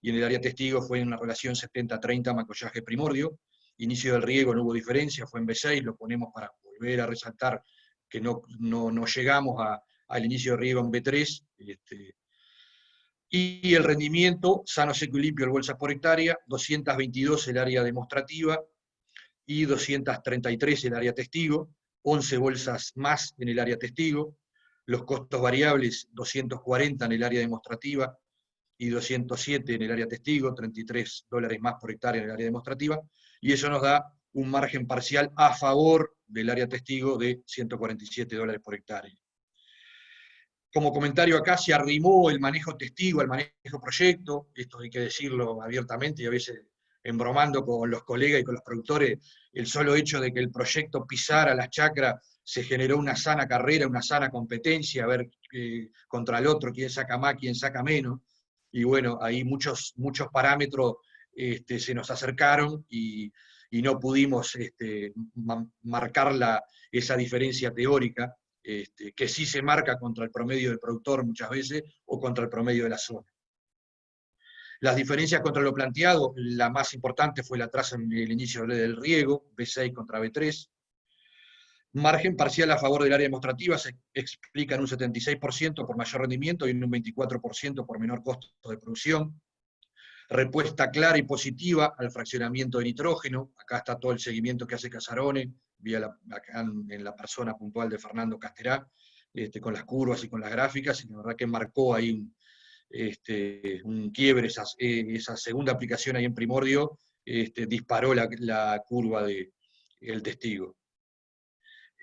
y en el área testigo fue en una relación 70-30 macollaje primordio. Inicio del riego no hubo diferencia, fue en B6, lo ponemos para volver a resaltar que no llegamos al inicio de riego en B3, y el rendimiento, sano, seco y limpio, el bolsas por hectárea, 222 el área demostrativa y 233 el área testigo, 11 bolsas más en el área testigo, los costos variables, 240 en el área demostrativa y 207 en el área testigo, $33 más por hectárea en el área demostrativa, y eso nos da un margen parcial a favor del área testigo de $147 por hectárea. Como comentario acá, se arrimó el manejo testigo al manejo proyecto, esto hay que decirlo abiertamente y a veces embromando con los colegas y con los productores, el solo hecho de que el proyecto pisara las chacras se generó una sana carrera, una sana competencia, a ver contra el otro quién saca más, quién saca menos, y bueno, ahí muchos parámetros se nos acercaron y no pudimos marcar esa diferencia teórica, que sí se marca contra el promedio del productor muchas veces, o contra el promedio de la zona. Las diferencias contra lo planteado, la más importante fue el atraso en el inicio del riego, B6 contra B3. Margen parcial a favor del área demostrativa se explica en un 76% por mayor rendimiento y en un 24% por menor costo de producción. Respuesta clara y positiva al fraccionamiento de nitrógeno. Acá está todo el seguimiento que hace Casarone, acá en la persona puntual de Fernando Casterá, con las curvas y con las gráficas, y la verdad que marcó ahí un quiebre, esa segunda aplicación ahí en Primordio, disparó la curva del testigo.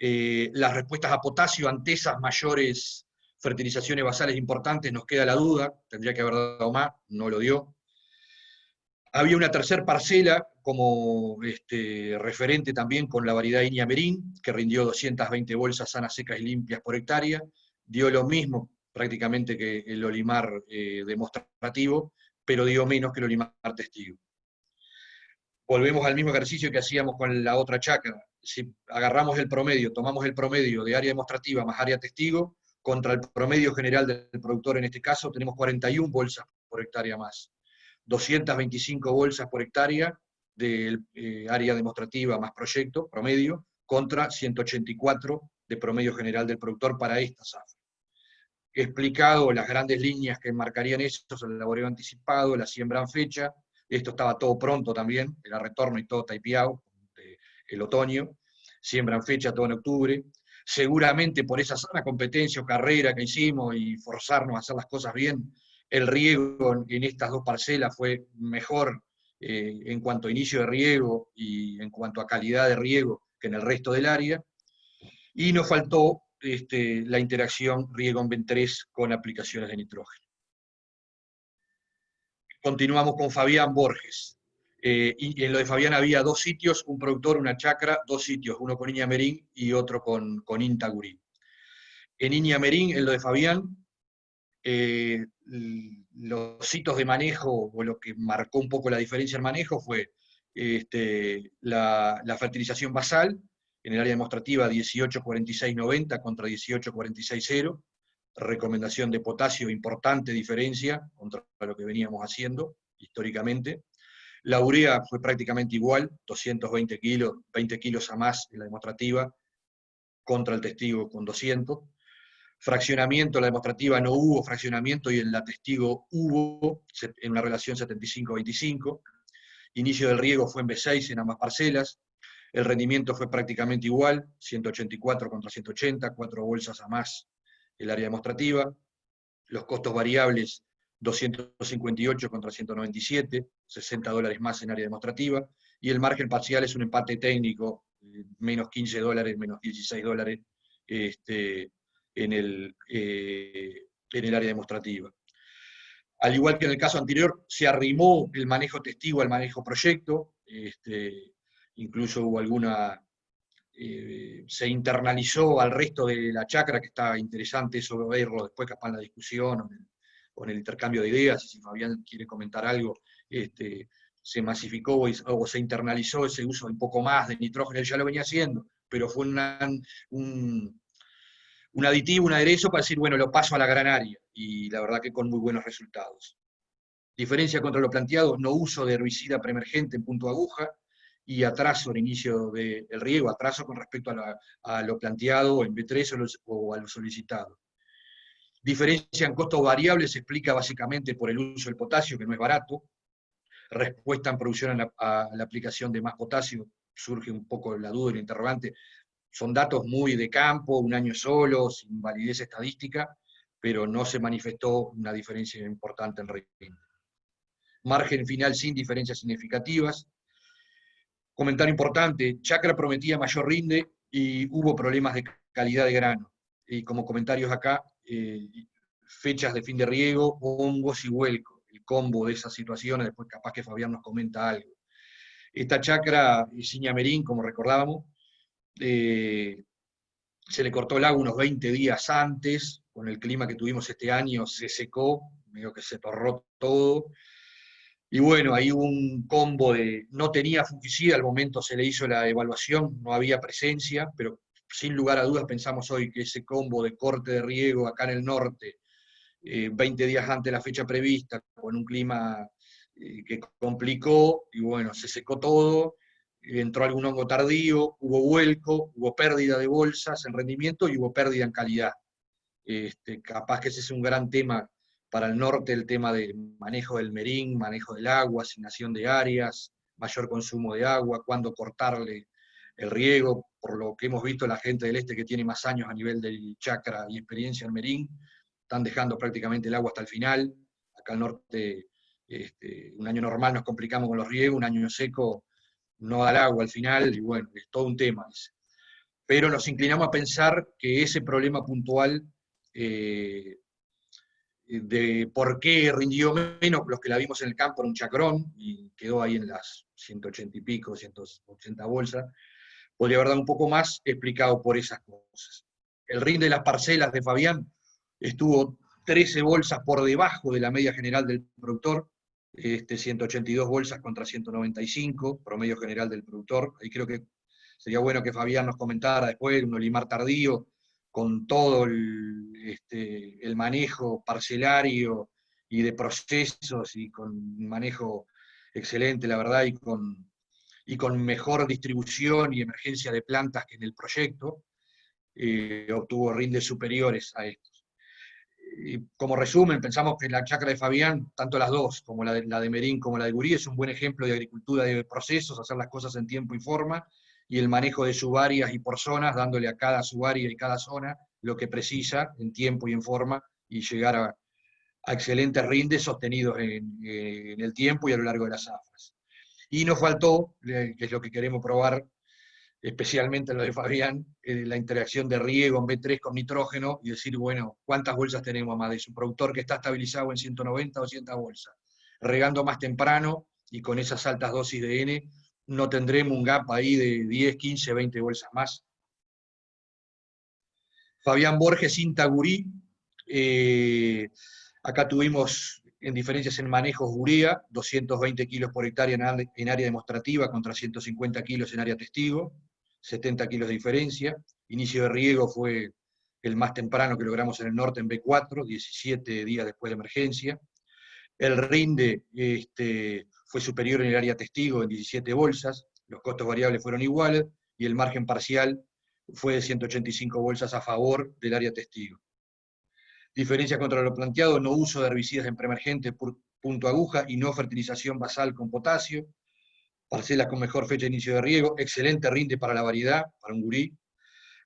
Las respuestas a potasio ante esas mayores fertilizaciones basales importantes nos queda la duda, tendría que haber dado más, no lo dio. Había una tercer parcela como referente también con la variedad Iña Merín, que rindió 220 bolsas sanas, secas y limpias por hectárea, dio lo mismo prácticamente que el Olimar demostrativo, pero dio menos que el Olimar testigo. Volvemos al mismo ejercicio que hacíamos con la otra chacra. Si agarramos el promedio, tomamos el promedio de área demostrativa más área testigo, contra el promedio general del productor en este caso, tenemos 41 bolsas por hectárea más. 225 bolsas por hectárea del área demostrativa más proyecto, promedio, contra 184 de promedio general del productor para esta zafra. He explicado las grandes líneas que marcarían eso, el laboreo anticipado, la siembra en fecha, esto estaba todo pronto también, era retorno y todo taipeado, el otoño. siembran fecha todo en octubre. Seguramente por esa sana competencia o carrera que hicimos y forzarnos a hacer las cosas bien, el riego en estas 2 parcelas fue mejor en cuanto a inicio de riego y en cuanto a calidad de riego que en el resto del área. Y nos faltó la interacción riego en B3 con aplicaciones de nitrógeno. Continuamos con Fabián Borges. Y en lo de Fabián había 2 sitios, un productor, una chacra, 2 sitios, uno con Iña Merín y otro con Intagurí. En Iña Merín, en lo de Fabián, los hitos de manejo, o lo que marcó un poco la diferencia en manejo, fue la fertilización basal, en el área demostrativa 18-46-90 contra 18-46-0, recomendación de potasio, importante diferencia contra lo que veníamos haciendo históricamente. La urea fue prácticamente igual, 220 kilos, 20 kilos a más en la demostrativa, contra el testigo con 200. Fraccionamiento, en la demostrativa no hubo fraccionamiento y en la testigo hubo, en una relación 75-25. Inicio del riego fue en B6 en ambas parcelas. El rendimiento fue prácticamente igual, 184 contra 180, 4 bolsas a más el área demostrativa. Los costos variables, 258 contra 197, $60 más en área demostrativa. Y el margen parcial es un empate técnico, menos $15, menos $16 en el área demostrativa. Al igual que en el caso anterior, se arrimó el manejo testigo al manejo proyecto, incluso hubo alguna, se internalizó al resto de la chacra, que está interesante eso verlo después capaz en la discusión o en el intercambio de ideas, y si Fabián quiere comentar algo, se masificó o se internalizó ese uso un poco más de nitrógeno, él ya lo venía haciendo, pero fue un aditivo, un aderezo para decir, bueno, lo paso a la gran área, y la verdad que con muy buenos resultados. Diferencia contra lo planteado, no uso de herbicida preemergente en punto de aguja, y atraso en inicio del riego, atraso con respecto a lo planteado en B3 o a lo solicitado. Diferencia en costos variables se explica básicamente por el uso del potasio, que no es barato. Respuesta en producción a la aplicación de más potasio, surge un poco la duda y el interrogante. Son datos muy de campo, un año solo, sin validez estadística, pero no se manifestó una diferencia importante en rendimiento. Margen final sin diferencias significativas. Comentario importante, chacra prometía mayor rinde y hubo problemas de calidad de grano. Y como comentarios acá, fechas de fin de riego, hongos y vuelco, el combo de esas situaciones, después capaz que Fabián nos comenta algo. Esta chacra, Iña Merín, como recordábamos, se le cortó el agua unos 20 días antes, con el clima que tuvimos este año se secó, medio que se torró todo, y bueno, ahí hubo un combo de, no tenía fungicida, al momento se le hizo la evaluación, no había presencia, pero sin lugar a dudas pensamos hoy que ese combo de corte de riego acá en el norte, 20 días antes de la fecha prevista, con un clima que complicó, y bueno, se secó todo, entró algún hongo tardío, hubo vuelco, hubo pérdida de bolsas en rendimiento y hubo pérdida en calidad. Capaz que ese es un gran tema para el norte, el tema del manejo del merín, manejo del agua, asignación de áreas, mayor consumo de agua, cuándo cortarle el riego, por lo que hemos visto la gente del este que tiene más años a nivel del chacra y experiencia en merín, están dejando prácticamente el agua hasta el final. Acá al norte, un año normal nos complicamos con los riegos, un año seco no da el agua al final, y bueno, es todo un tema ese. Pero nos inclinamos a pensar que ese problema puntual de por qué rindió menos los que la vimos en el campo en un chacrón, y quedó ahí en las 180 y pico, 180 bolsas, podría haber dado un poco más explicado por esas cosas. El rinde de las parcelas de Fabián estuvo 13 bolsas por debajo de la media general del productor, 182 bolsas contra 195, promedio general del productor. Ahí creo que sería bueno que Fabián nos comentara después, un olimar tardío, con todo el manejo parcelario y de procesos, y con manejo excelente, la verdad, y con mejor distribución y emergencia de plantas que en el proyecto, obtuvo rindes superiores a estos. Y como resumen, pensamos que la chacra de Fabián, tanto las dos, como la de Merín como la de Gurí, es un buen ejemplo de agricultura de procesos, hacer las cosas en tiempo y forma, y el manejo de subáreas y por zonas, dándole a cada subárea y cada zona lo que precisa en tiempo y en forma, y llegar a excelentes rindes sostenidos en el tiempo y a lo largo de las zafras. Y nos faltó, que es lo que queremos probar, especialmente lo de Fabián, la interacción de riego en B3 con nitrógeno, y decir, bueno, ¿cuántas bolsas tenemos más de su productor que está estabilizado en 190 o 200 bolsas? Regando más temprano, y con esas altas dosis de N, no tendremos un gap ahí de 10, 15, 20 bolsas más. Fabián Borges, INTA Gurí, acá tuvimos en diferencias en manejos urea, 220 kilos por hectárea en área demostrativa contra 150 kilos en área testigo, 70 kilos de diferencia. Inicio de riego fue el más temprano que logramos en el norte en B4, 17 días después de emergencia. El rinde fue superior en el área testigo en 17 bolsas, los costos variables fueron iguales, y el margen parcial fue de 185 bolsas a favor del área testigo. Diferencia contra lo planteado: no uso de herbicidas en preemergente por punto aguja y no fertilización basal con potasio. Parcelas con mejor fecha de inicio de riego, excelente rinde para la variedad, para un gurí.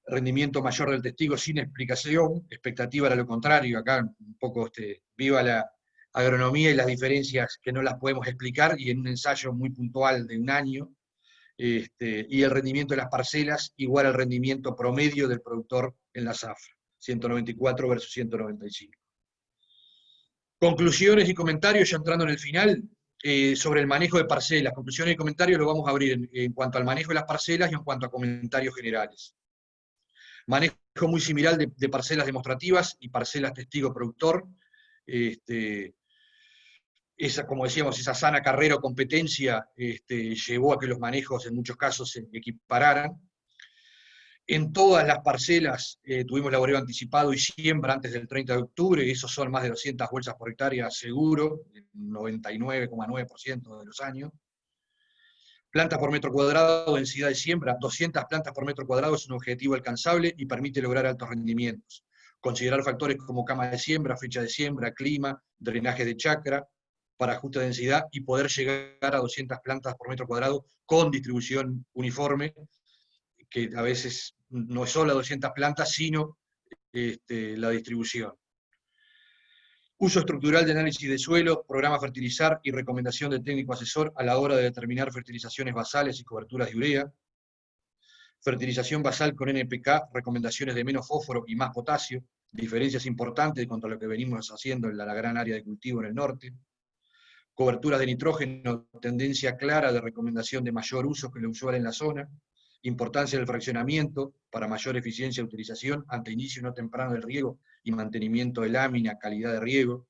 Rendimiento mayor del testigo sin explicación, expectativa era lo contrario. Acá un poco viva la agronomía y las diferencias que no las podemos explicar, y en un ensayo muy puntual de un año, y el rendimiento de las parcelas igual al rendimiento promedio del productor en la zafra, 194 versus 195. Conclusiones y comentarios, ya entrando en el final, sobre el manejo de parcelas. Conclusiones y comentarios lo vamos a abrir en cuanto al manejo de las parcelas y en cuanto a comentarios generales. Manejo muy similar de parcelas demostrativas y parcelas testigo-productor. Esa, como decíamos, esa sana carrera o competencia llevó a que los manejos en muchos casos se equipararan. En todas las parcelas tuvimos laboreo anticipado y siembra antes del 30 de octubre, esos son más de 200 bolsas por hectárea seguro, 99,9% de los años. Plantas por metro cuadrado, densidad de siembra, 200 plantas por metro cuadrado es un objetivo alcanzable y permite lograr altos rendimientos. Considerar factores como cama de siembra, fecha de siembra, clima, drenaje de chacra, para ajuste de densidad, y poder llegar a 200 plantas por metro cuadrado con distribución uniforme, que a veces no es solo 200 plantas, sino la distribución. Uso estructural de análisis de suelo, programa fertilizar y recomendación del técnico asesor a la hora de determinar fertilizaciones basales y coberturas de urea. Fertilización basal con NPK, recomendaciones de menos fósforo y más potasio, diferencias importantes contra lo que venimos haciendo en la gran área de cultivo en el norte. Coberturas de nitrógeno, tendencia clara de recomendación de mayor uso que lo usual en la zona. Importancia del fraccionamiento para mayor eficiencia de utilización ante inicio no temprano del riego y mantenimiento de lámina, calidad de riego.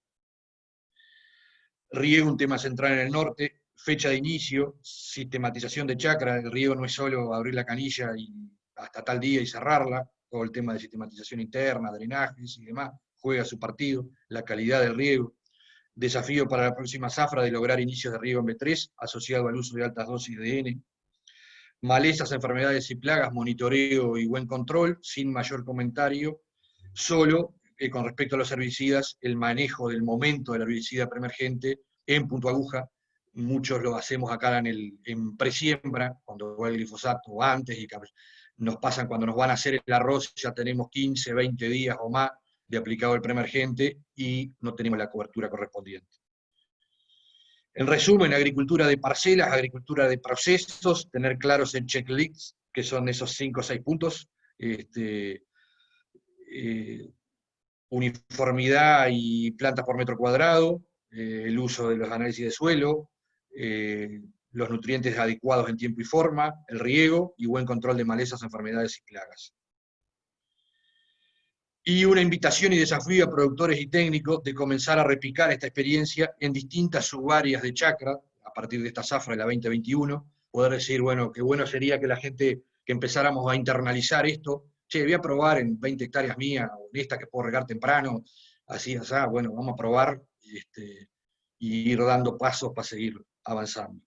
Riego, un tema central en el norte. Fecha de inicio, sistematización de chacra. El riego no es solo abrir la canilla y hasta tal día y cerrarla. Todo el tema de sistematización interna, drenajes y demás, juega su partido. La calidad del riego. Desafío para la próxima zafra de lograr inicios de riego en B3, asociado al uso de altas dosis de N. Malezas, enfermedades y plagas, monitoreo y buen control, sin mayor comentario, solo con respecto a los herbicidas, el manejo del momento del herbicida preemergente en punto aguja. Muchos lo hacemos acá en presiembra, cuando va el glifosato, o antes, y nos pasan cuando nos van a hacer el arroz, ya tenemos 15, 20 días o más de aplicado el preemergente y no tenemos la cobertura correspondiente. En resumen, agricultura de parcelas, agricultura de procesos, tener claros el checklist, que son esos 5 o 6 puntos, uniformidad y plantas por metro cuadrado, el uso de los análisis de suelo, los nutrientes adecuados en tiempo y forma, el riego y buen control de malezas, enfermedades y plagas. Y una invitación y desafío a productores y técnicos de comenzar a replicar esta experiencia en distintas subáreas de chacra, a partir de esta zafra de la 2021, poder decir, bueno, qué bueno sería que la gente, que empezáramos a internalizar esto, che, voy a probar en 20 hectáreas mías, o en esta que puedo regar temprano, así, bueno, vamos a probar, y ir dando pasos para seguir avanzando.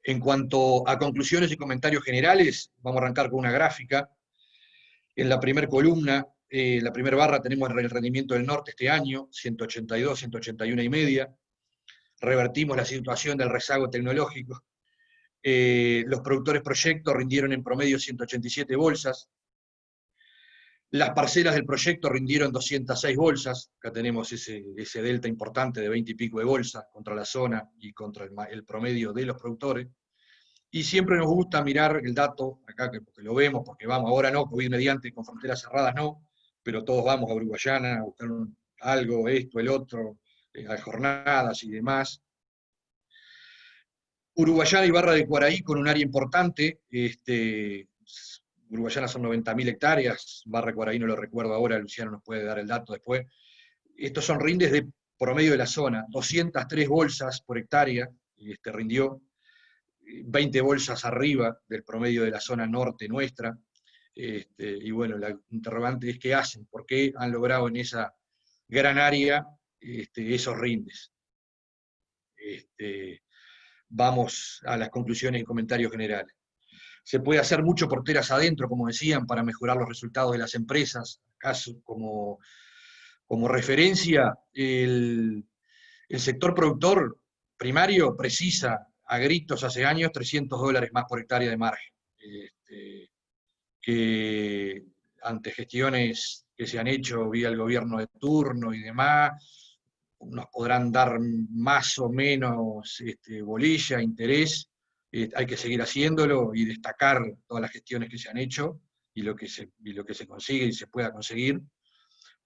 En cuanto a conclusiones y comentarios generales, vamos a arrancar con una gráfica. En la primera columna, la primera barra, tenemos el rendimiento del norte este año, 182, 181 y media. Revertimos la situación del rezago tecnológico. Los productores proyecto rindieron en promedio 187 bolsas. Las parcelas del proyecto rindieron 206 bolsas. Acá tenemos ese delta importante de 20 y pico de bolsas contra la zona y contra el promedio de los productores. Y siempre nos gusta mirar el dato, acá porque lo vemos, porque vamos, ahora no, COVID mediante, con fronteras cerradas no, pero todos vamos a Uruguayana a buscar algo, esto, el otro, a jornadas y demás. Uruguayana y Barra de Cuaraí con un área importante, Uruguayana son 90.000 hectáreas, Barra de Cuaraí no lo recuerdo ahora, Luciano nos puede dar el dato después. Estos son rindes de promedio de la zona, 203 bolsas por hectárea, rindió, 20 bolsas arriba del promedio de la zona norte nuestra, y bueno, la interrogante es qué hacen, por qué han logrado en esa gran área esos rindes. Vamos a las conclusiones y comentarios generales. Se puede hacer mucho por teras adentro, como decían, para mejorar los resultados de las empresas. Acaso, como referencia, el sector productor primario precisa a gritos hace años $300 más por hectárea de margen, que ante gestiones que se han hecho vía el gobierno de turno y demás, nos podrán dar más o menos bolilla, interés, hay que seguir haciéndolo y destacar todas las gestiones que se han hecho y lo que se consigue y se pueda conseguir,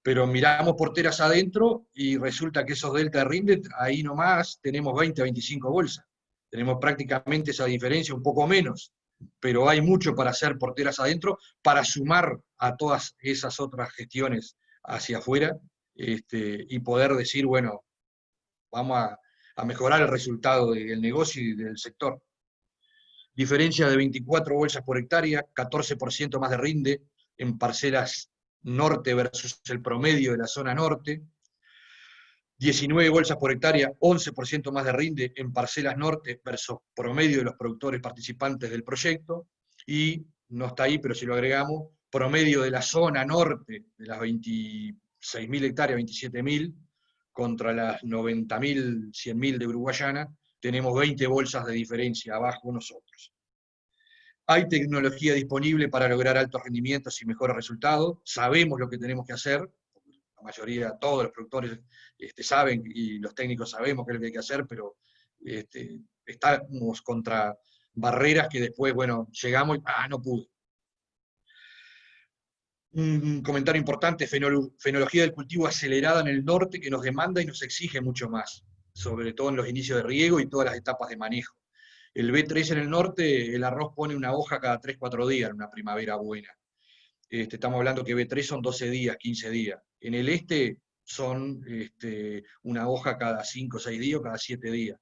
pero miramos por teras adentro y resulta que esos delta de rinde, ahí nomás tenemos 20 a 25 bolsas, tenemos prácticamente esa diferencia, un poco menos, pero hay mucho para hacer por teras adentro, para sumar a todas esas otras gestiones hacia afuera, y poder decir, bueno, vamos a mejorar el resultado del negocio y del sector. Diferencia de 24 bolsas por hectárea, 14% más de rinde en parcelas norte versus el promedio de la zona norte, 19 bolsas por hectárea, 11% más de rinde en parcelas norte versus promedio de los productores participantes del proyecto, y no está ahí, pero si lo agregamos, promedio de la zona norte, de las 26.000 hectáreas, 27.000, contra las 90.000, 100.000 de Uruguayana, tenemos 20 bolsas de diferencia abajo nosotros. Hay tecnología disponible para lograr altos rendimientos y mejores resultados, sabemos lo que tenemos que hacer, la mayoría, todos los productores saben, y los técnicos sabemos qué es lo que hay que hacer, pero estamos contra barreras que después, bueno, llegamos y no pude. Un comentario importante, fenología del cultivo acelerada en el norte que nos demanda y nos exige mucho más, sobre todo en los inicios de riego y todas las etapas de manejo. El B3 en el norte, el arroz pone una hoja cada 3-4 días en una primavera buena. Estamos hablando que B3 son 12 días, 15 días. En el este son una hoja cada 5 o 6 días o cada 7 días.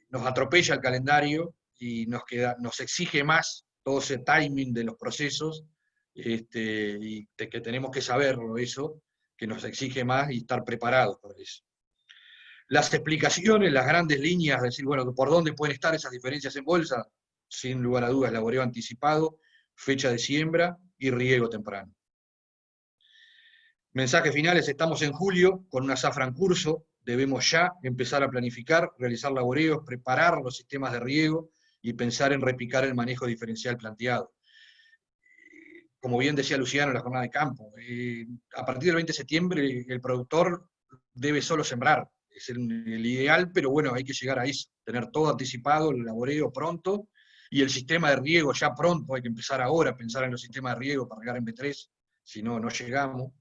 Nos atropella el calendario y nos exige más todo ese timing de los procesos, y que tenemos que saberlo eso, que nos exige más y estar preparados para eso. Las explicaciones, las grandes líneas, decir, bueno, ¿por dónde pueden estar esas diferencias en bolsa? Sin lugar a dudas, laboreo anticipado, fecha de siembra y riego temprano. Mensajes finales, estamos en julio con una zafra en curso, debemos ya empezar a planificar, realizar laboreos, preparar los sistemas de riego y pensar en repicar el manejo diferencial planteado. Como bien decía Luciano en la jornada de campo, a partir del 20 de septiembre el productor debe solo sembrar, es el ideal, pero bueno, hay que llegar a eso, tener todo anticipado, el laboreo pronto, y el sistema de riego ya pronto, hay que empezar ahora a pensar en los sistemas de riego para regar en B3, si no, no llegamos.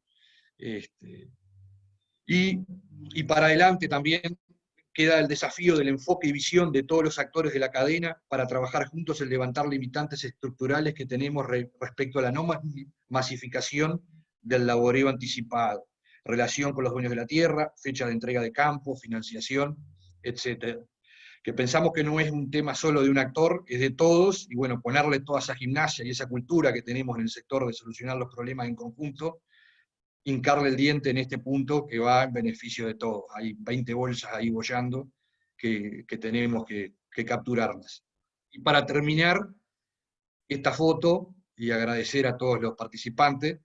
Y para adelante también queda el desafío del enfoque y visión de todos los actores de la cadena para trabajar juntos en levantar limitantes estructurales que tenemos respecto a la no masificación del laboreo anticipado, relación con los dueños de la tierra, fecha de entrega de campo, financiación, etc. Que pensamos que no es un tema solo de un actor, es de todos, y bueno, ponerle toda esa gimnasia y esa cultura que tenemos en el sector de solucionar los problemas en conjunto, hincarle el diente en este punto que va en beneficio de todos. Hay 20 bolsas ahí bollando que tenemos que capturarlas. Y para terminar esta foto, y agradecer a todos los participantes,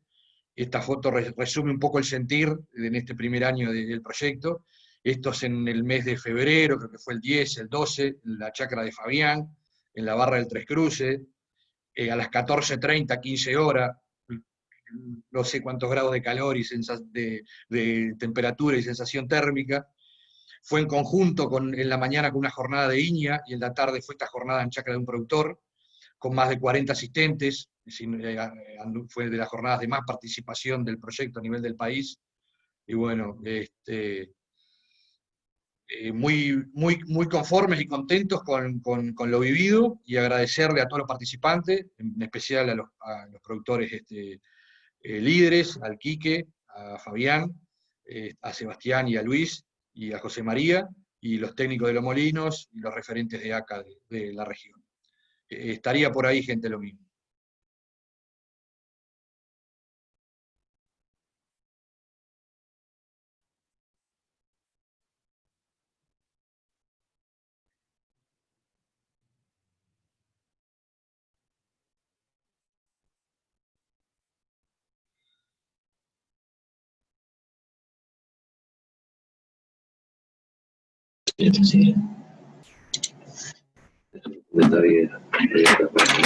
esta foto resume un poco el sentir en este primer año del proyecto. Esto es en el mes de febrero, creo que fue el 10, el 12, la chacra de Fabián, en la barra del Tres Cruces, a las 14:30, 15 horas, no sé cuántos grados de calor y de temperatura y sensación térmica. Fue en conjunto en la mañana con una jornada de INIA, y en la tarde fue esta jornada en Chacra de un Productor, con más de 40 asistentes. Fue de las jornadas de más participación del proyecto a nivel del país. Y bueno, muy conformes y contentos con lo vivido, y agradecerle a todos los participantes, en especial a los productores líderes, al Quique, a Fabián, a Sebastián y a Luis, y a José María, y los técnicos de Los Molinos, y los referentes de ACA de la región. Estaría por ahí gente lo mismo.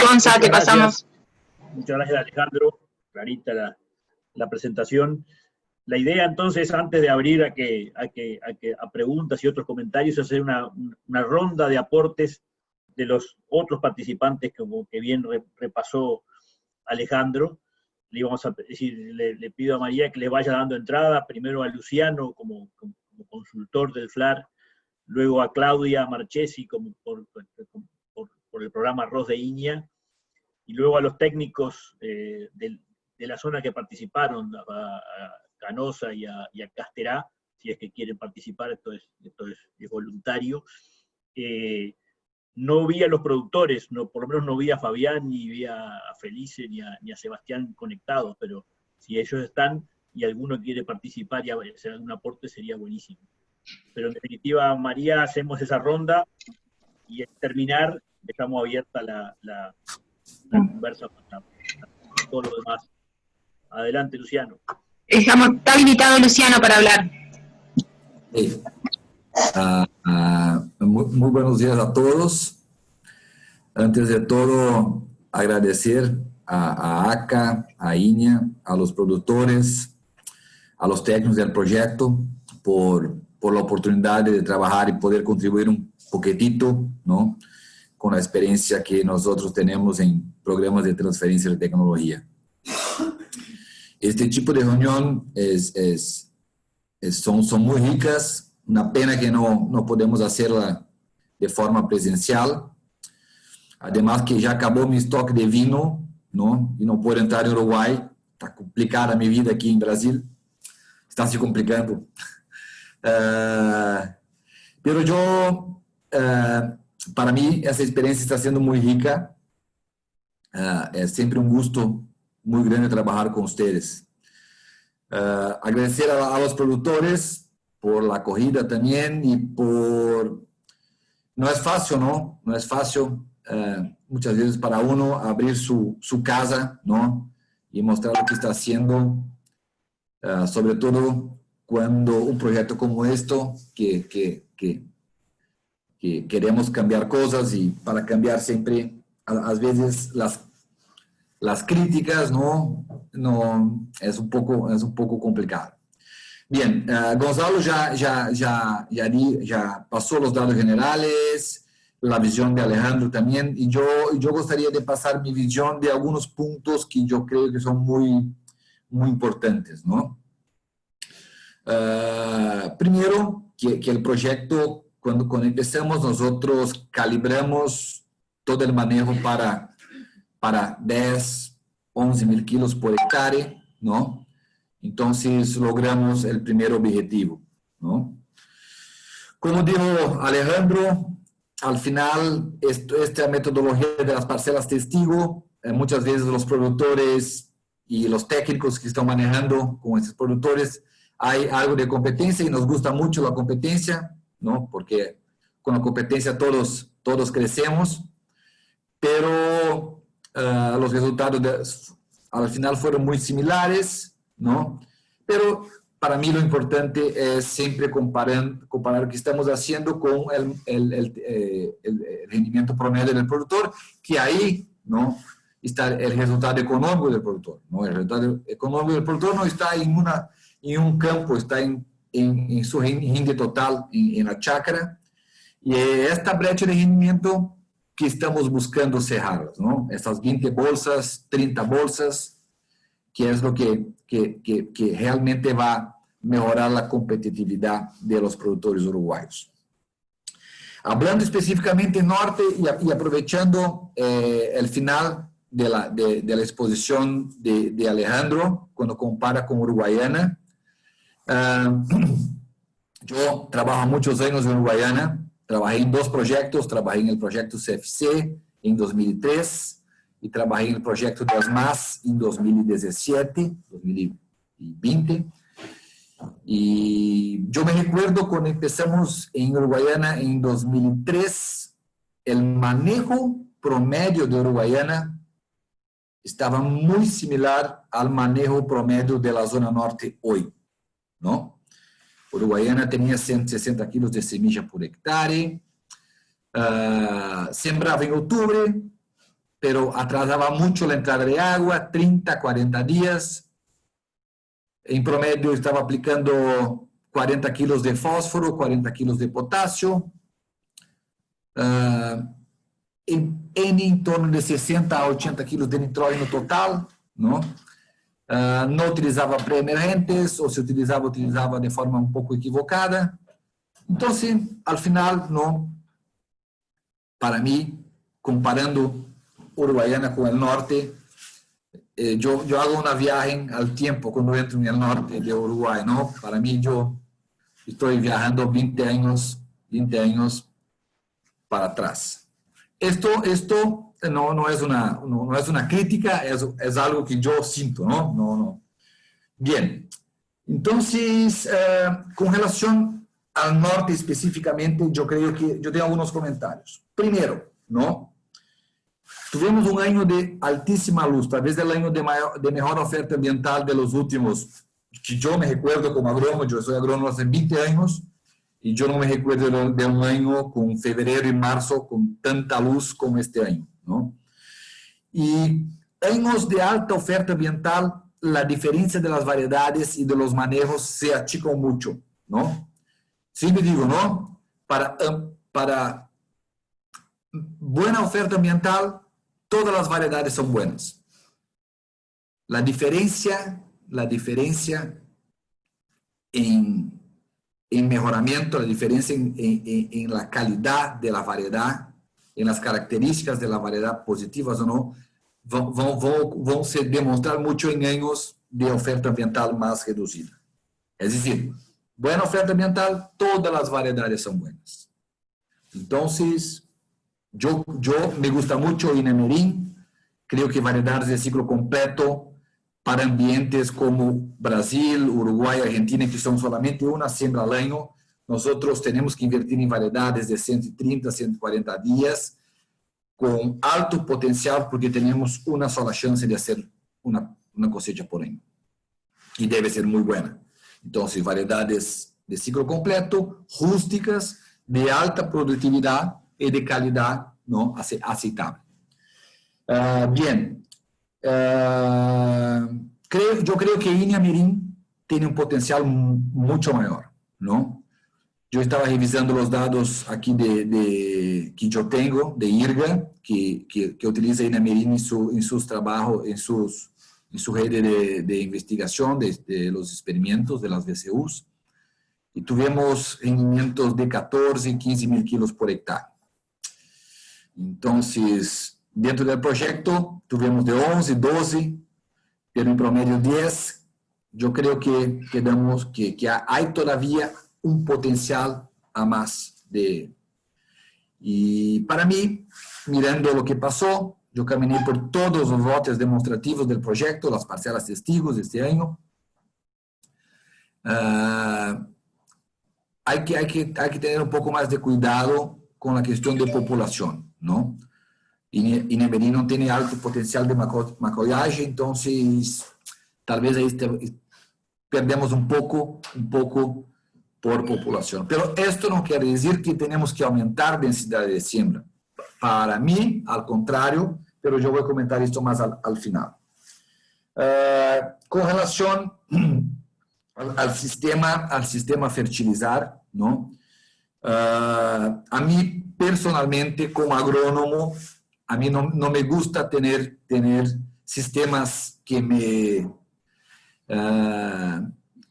Gonza, te pasamos. Muchas gracias, Alejandro. Clarita la presentación. La idea, entonces, antes de abrir a preguntas y otros comentarios, es hacer una ronda de aportes de los otros participantes, como que bien repasó Alejandro. Le pido a María que le vaya dando entrada, primero a Luciano como consultor del FLAR, luego a Claudia Marchesi por el programa Arroz de INIA, y luego a los técnicos de la zona que participaron, a Canosa y a Casterá, si es que quieren participar. Esto es voluntario. No vi a los productores, por lo menos no vi a Fabián, ni vi a Felice, ni a Sebastián conectados, pero si ellos están y alguno quiere participar y hacer algún aporte, sería buenísimo. Pero en definitiva, María, hacemos esa ronda, y al terminar dejamos abierta la conversa para todo lo demás. Adelante, Luciano. Está habilitado Luciano para hablar. Sí. Muy buenos días a todos. Antes de todo, agradecer a ACA, a INIA, a los productores, a los técnicos del proyecto por la oportunidad de trabajar y poder contribuir un poquitito, ¿no?, con la experiencia que nosotros tenemos en programas de transferencia de tecnología. Este tipo de reunión son muy ricas. Una pena que no podemos hacerla de forma presencial. Además que ya acabó mi stock de vino, ¿no?, y no puedo entrar en Uruguay. Está complicada mi vida aquí en Brasil. Está se complicando. Pero yo, para mí, esa experiencia está siendo muy rica. Es siempre un gusto muy grande trabajar con ustedes. Agradecer a los productores por la acogida también y por... No es fácil, ¿no? No es fácil muchas veces para uno abrir su casa, ¿no?, y mostrar lo que está haciendo, sobre todo cuando un proyecto como esto, que queremos cambiar cosas, y para cambiar siempre, a veces las críticas, no es un poco complicado. Bien, Gonzalo ya pasó los datos generales, la visión de Alejandro también, y yo gustaría de pasar mi visión de algunos puntos que yo creo que son muy importantes, ¿no? Primero, que el proyecto, cuando empezamos, nosotros calibramos todo el manejo para 10, 11 mil kilos por hectárea, ¿no? Entonces, logramos el primer objetivo, ¿no? Como dijo Alejandro, al final, esta metodología de las parcelas testigo, muchas veces los productores y los técnicos que están manejando con estos productores, hay algo de competencia, y nos gusta mucho la competencia, ¿no?, porque con la competencia todos crecemos, pero los resultados al final fueron muy similares, ¿no? Pero para mí lo importante es siempre comparar lo que estamos haciendo con el rendimiento promedio del productor, que ahí, ¿no?, está el resultado económico del productor, ¿no? El resultado económico del productor no está en un campo, está en su rinde total, en la chácara, y esta brecha de rendimiento que estamos buscando cerrar, ¿no? Estas 20 bolsas, 30 bolsas, que es lo que realmente va a mejorar la competitividad de los productores uruguayos. Hablando específicamente norte y aprovechando el final de la exposición de Alejandro, cuando compara con Uruguayana, yo trabajo muchos años en Uruguayana, trabajé en 2 proyectos, trabajé en el proyecto CFC en 2003 y trabajé en el proyecto das MAS en 2017, 2020. Y yo me recuerdo cuando empezamos en Uruguayana en 2003, el manejo promedio de Uruguayana estaba muy similar al manejo promedio de la zona norte hoy, ¿no? Uruguayana tenía 160 kilos de semilla por hectárea, sembraba en octubre, pero atrasaba mucho la entrada de agua, 30, 40 días. En promedio estaba aplicando 40 kilos de fósforo, 40 kilos de potasio, en torno de 60 a 80 kilos de nitrógeno total, ¿no? No utilizaba preemergentes, o se utilizaba de forma un poco equivocada. Entonces, al final, no, para mí, comparando Uruguayana con el norte, yo hago una viaje al tiempo cuando entro en el norte de Uruguay, ¿no? Para mí, yo estoy viajando 20 años para atrás. Esto no es una crítica, es algo que yo siento, ¿no? No. Bien, entonces, con relación al norte específicamente, yo creo que yo tengo algunos comentarios. Primero, ¿no? Tuvimos un año de altísima luz, tal vez el año de mejor oferta ambiental de los últimos, que yo me recuerdo como agrónomo, yo soy agrónomo hace 20 años, y yo no me recuerdo de un año con febrero y marzo con tanta luz como este año, ¿no? Y años de alta oferta ambiental, la diferencia de las variedades y de los manejos se achicó mucho, ¿no? Siempre digo, ¿no? Para buena oferta ambiental, todas las variedades son buenas. La diferencia en mejoramiento, la diferencia en la calidad de la variedad, en las características de la variedad positivas o no, vão se demonstrar mucho en años de oferta ambiental más reducida. Es decir, buena oferta ambiental, todas las variedades son buenas. Entonces, yo me gusta mucho Inamerim, creo que variedades de ciclo completo para ambientes como Brasil, Uruguay, Argentina, que son solamente una siembra al año, nosotros tenemos que invertir en variedades de 130, 140 días, con alto potencial, porque tenemos una sola chance de hacer una cosecha por año. Y debe ser muy buena. Entonces, variedades de ciclo completo, rústicas, de alta productividad y de calidad, ¿no?, aceptable. Bien. Yo creo que Inhamerim tiene un potencial mucho mayor, ¿no? Yo estaba revisando los datos aquí que yo tengo de IRGA, que utiliza Inhamerim en sus trabajos, en su red de investigación de los experimentos de las VCUs, y tuvimos rendimientos de 14 y 15 mil kilos por hectárea. Entonces, dentro del proyecto, tuvimos de 11, 12, pero en promedio 10. Yo creo que hay todavía un potencial a más y para mí, mirando lo que pasó, yo caminé por todos los lotes demostrativos del proyecto, las parcelas testigos de este año. Hay que tener un poco más de cuidado con la cuestión de población, ¿no? Inhamerim no tiene alto potencial de macollage, entonces tal vez ahí perdemos un poco por población. Pero esto no quiere decir que tenemos que aumentar densidad de siembra. Para mí, al contrario, pero yo voy a comentar esto más al final. Con relación al sistema fertilizar, ¿no? A mí personalmente, como agrónomo, a mí no me gusta tener sistemas que me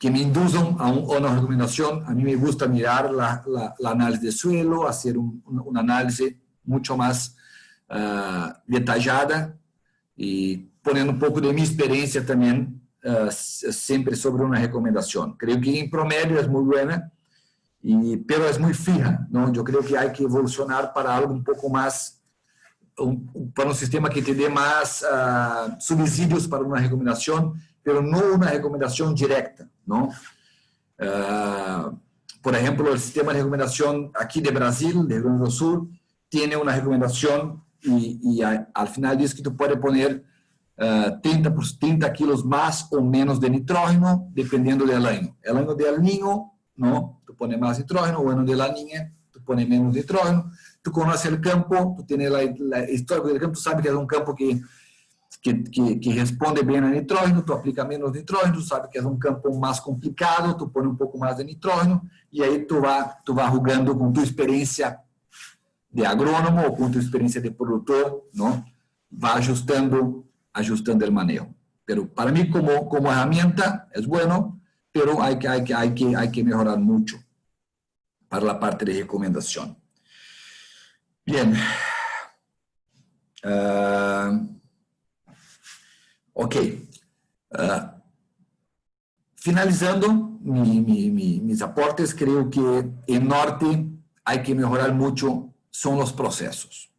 induzcan a una recomendación. A mí me gusta mirar la análisis de suelo, hacer un análisis mucho más detallada y poniendo un poco de mi experiencia también siempre sobre una recomendación. Creo que en promedio es muy buena, pero es muy fija, ¿no? Yo creo que hay que evolucionar para algo un poco más, para un sistema que te dé más subsidios para una recomendación, pero no una recomendación directa, ¿no? Por ejemplo, el sistema de recomendación aquí de Brasil, de Rio Grande do Sul, tiene una recomendación y al final dice que tú puedes poner 30 kilos más o menos de nitrógeno, dependiendo del año. El año del niño, ¿no? Tú pones más nitrógeno, o el año de la niña, tú pones menos nitrógeno. Tú conoces el campo, tú tienes la historia del campo, tú sabes que es un campo que responde bien al nitrógeno, tú aplicas menos nitrógeno, tú sabes que es un campo más complicado, tú pones un poco más de nitrógeno, y ahí tú vas jugando con tu experiencia de agrónomo o con tu experiencia de productor, ¿no? Va ajustando el manejo. Pero para mí como herramienta es bueno, pero hay que mejorar mucho para la parte de recomendación. Bien. Ok. Finalizando mis aportes, creo que en norte hay que mejorar mucho son los procesos.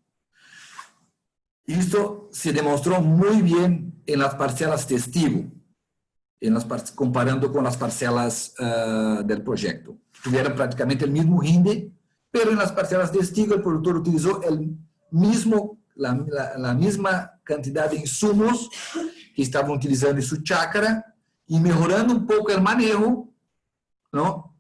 Esto se demostró muy bien en las parcelas testigo, comparando con las parcelas del proyecto. Tuvieron prácticamente el mismo rinde, pero en las parcelas testigo el productor utilizó la misma cantidad de insumos que estaban utilizando en su chácara y mejorando un poco el manejo, ¿no?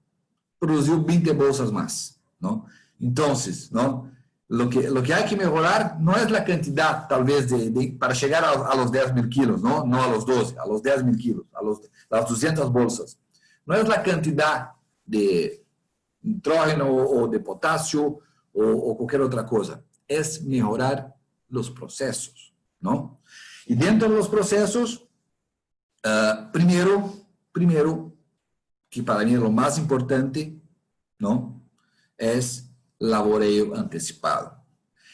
Produjo 20 bolsas más, ¿no? Entonces, ¿no? Lo que hay que mejorar no es la cantidad, tal vez, para llegar a los 10.000 kilos, ¿no? No a los 12, a los 10.000 kilos, las 200 bolsas. No es la cantidad de nitrógeno o de potasio o cualquier otra cosa. Es mejorar los procesos, ¿no? Y dentro de los procesos, primero, que para mí es lo más importante, ¿no? Es laboreo anticipado.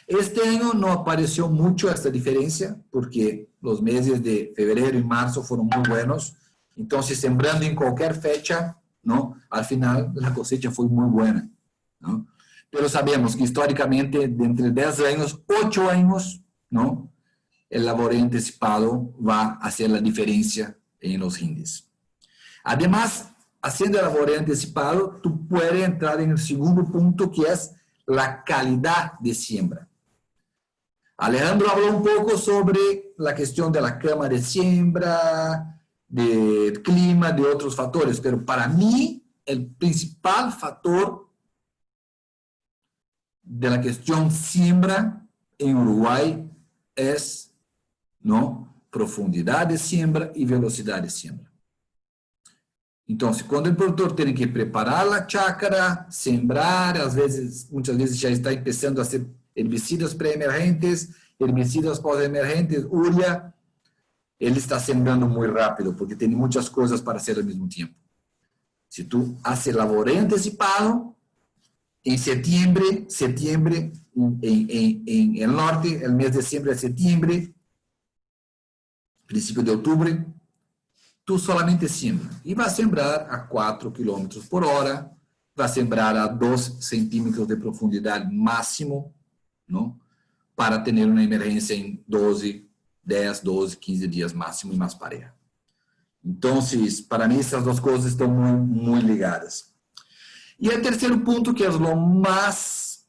Este año no apareció mucho esta diferencia, porque los meses de febrero y marzo fueron muy buenos. Entonces, sembrando en cualquier fecha, ¿no? Al final, la cosecha fue muy buena, ¿no? Pero sabemos que históricamente, de entre 10 años, 8 años, ¿no? El laboreo anticipado va a hacer la diferencia en los índices. Además, haciendo el laboreo anticipado, tú puedes entrar en el segundo punto, que es la calidad de siembra. Alejandro habló un poco sobre la cuestión de la cama de siembra, del clima, de otros factores, pero para mí el principal factor de la cuestión siembra en Uruguay es, ¿no?, profundidad de siembra y velocidad de siembra. Entonces, cuando el productor tiene que preparar la chácara, sembrar, muchas veces ya está empezando a hacer herbicidas preemergentes, herbicidas pós-emergentes, urea, él está sembrando muy rápido porque tiene muchas cosas para hacer al mismo tiempo. Si tú haces laboreo anticipado, en septiembre, en el norte, el mes de diciembre a septiembre, principio de octubre, tú solamente siembra. Y vas a sembrar a 4 kilómetros por hora, vas a sembrar a 2 centímetros de profundidad máximo, ¿no? Para tener una emergencia en 10, 12, 15 días máximo y más pareja. Entonces, para mí, estas dos cosas están muy, muy ligadas. Y el tercer punto, que es lo más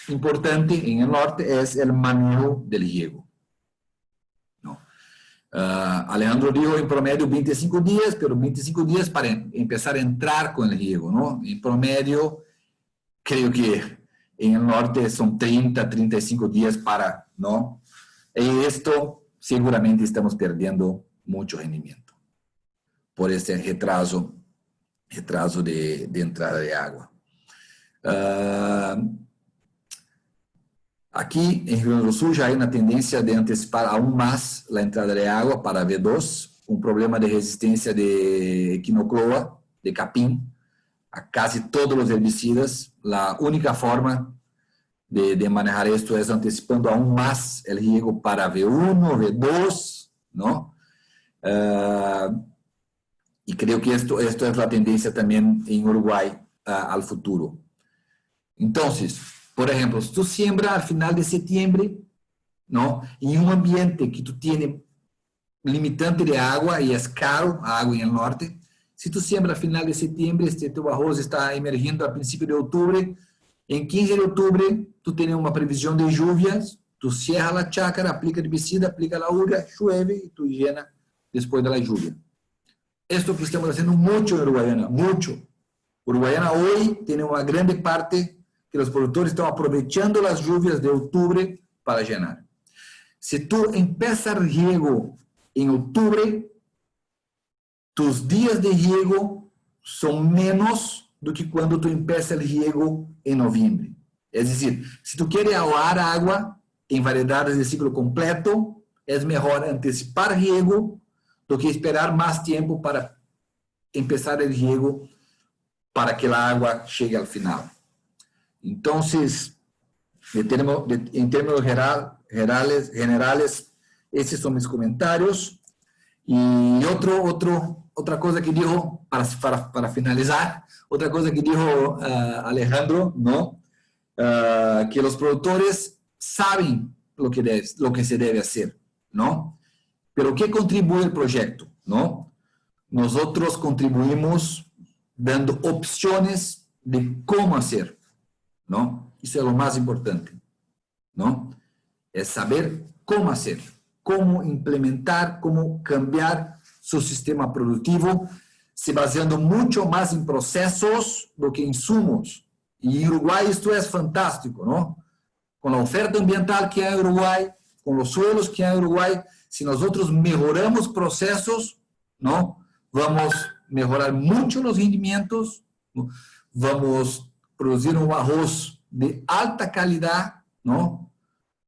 importante en el norte, es el manejo del riego. ¿No? Alejandro dijo en promedio 25 días, pero 25 días para empezar a entrar con el riego, ¿no? En promedio, creo que en el norte son 30, 35 días para, ¿no? Y esto seguramente estamos perdiendo mucho rendimiento por este retraso de entrada de agua. Aquí en Rio Grande do Sul ya hay una tendencia de anticipar aún más la entrada de agua para V2, un problema de resistencia de equinocloa, de capim, a casi todos los herbicidas. La única forma de manejar esto es anticipando aún más el riego para V1, V2, ¿no? Y creo que esto es la tendencia también en Uruguay al futuro. Entonces, por ejemplo, si tú siembras al final de septiembre, ¿no? En un ambiente que tú tienes limitante de agua y es caro agua en el norte, si tú siembras al final de septiembre, tu arroz está emergiendo a principio de octubre, en 15 de octubre tú tienes una previsión de lluvias, tú cierras la chácara, aplica herbicida, aplica la urea, llueve y tú llenas después de la lluvia. Esto que estamos haciendo mucho en Uruguayana, mucho. Uruguayana hoy tiene una grande parte que los productores están aprovechando las lluvias de octubre para llenar. Si tú empiezas el riego en octubre, tus días de riego son menos do que cuando tú empiezas el riego en noviembre. Es decir, si tú quieres ahorrar agua en variedades de ciclo completo, es mejor anticipar riego do que esperar más tiempo para empezar el riego para que la agua llegue al final. Entonces, en términos generales, esses são meus comentários. E outra coisa que dijo, para finalizar, outra coisa que dijo Alejandro, ¿no? Que os produtores sabem lo que se deve hacer, ¿no? Pero ¿qué contribuye el proyecto, no? Nosotros contribuimos dando opciones de cómo hacer, ¿no? Isso é o mais importante, ¿no? É saber como hacer, cómo implementar, cómo cambiar su sistema productivo, se baseando mucho más en procesos do que insumos. Y en Uruguay esto es fantástico, ¿no? Con la oferta ambiental que hay en Uruguay, con los suelos que hay en Uruguay, si nosotros mejoramos procesos, ¿no? Vamos a mejorar mucho los rendimientos, ¿no? Vamos a producir un arroz de alta calidad, ¿no?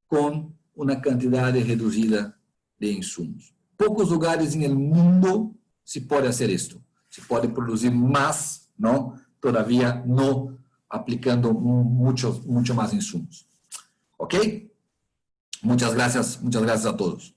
Con una cantidad reducida de insumos. Pocos lugares en el mundo se puede hacer esto. Se puede producir más, ¿no? Todavía no aplicando mucho más insumos. ¿Ok? Muchas gracias a todos.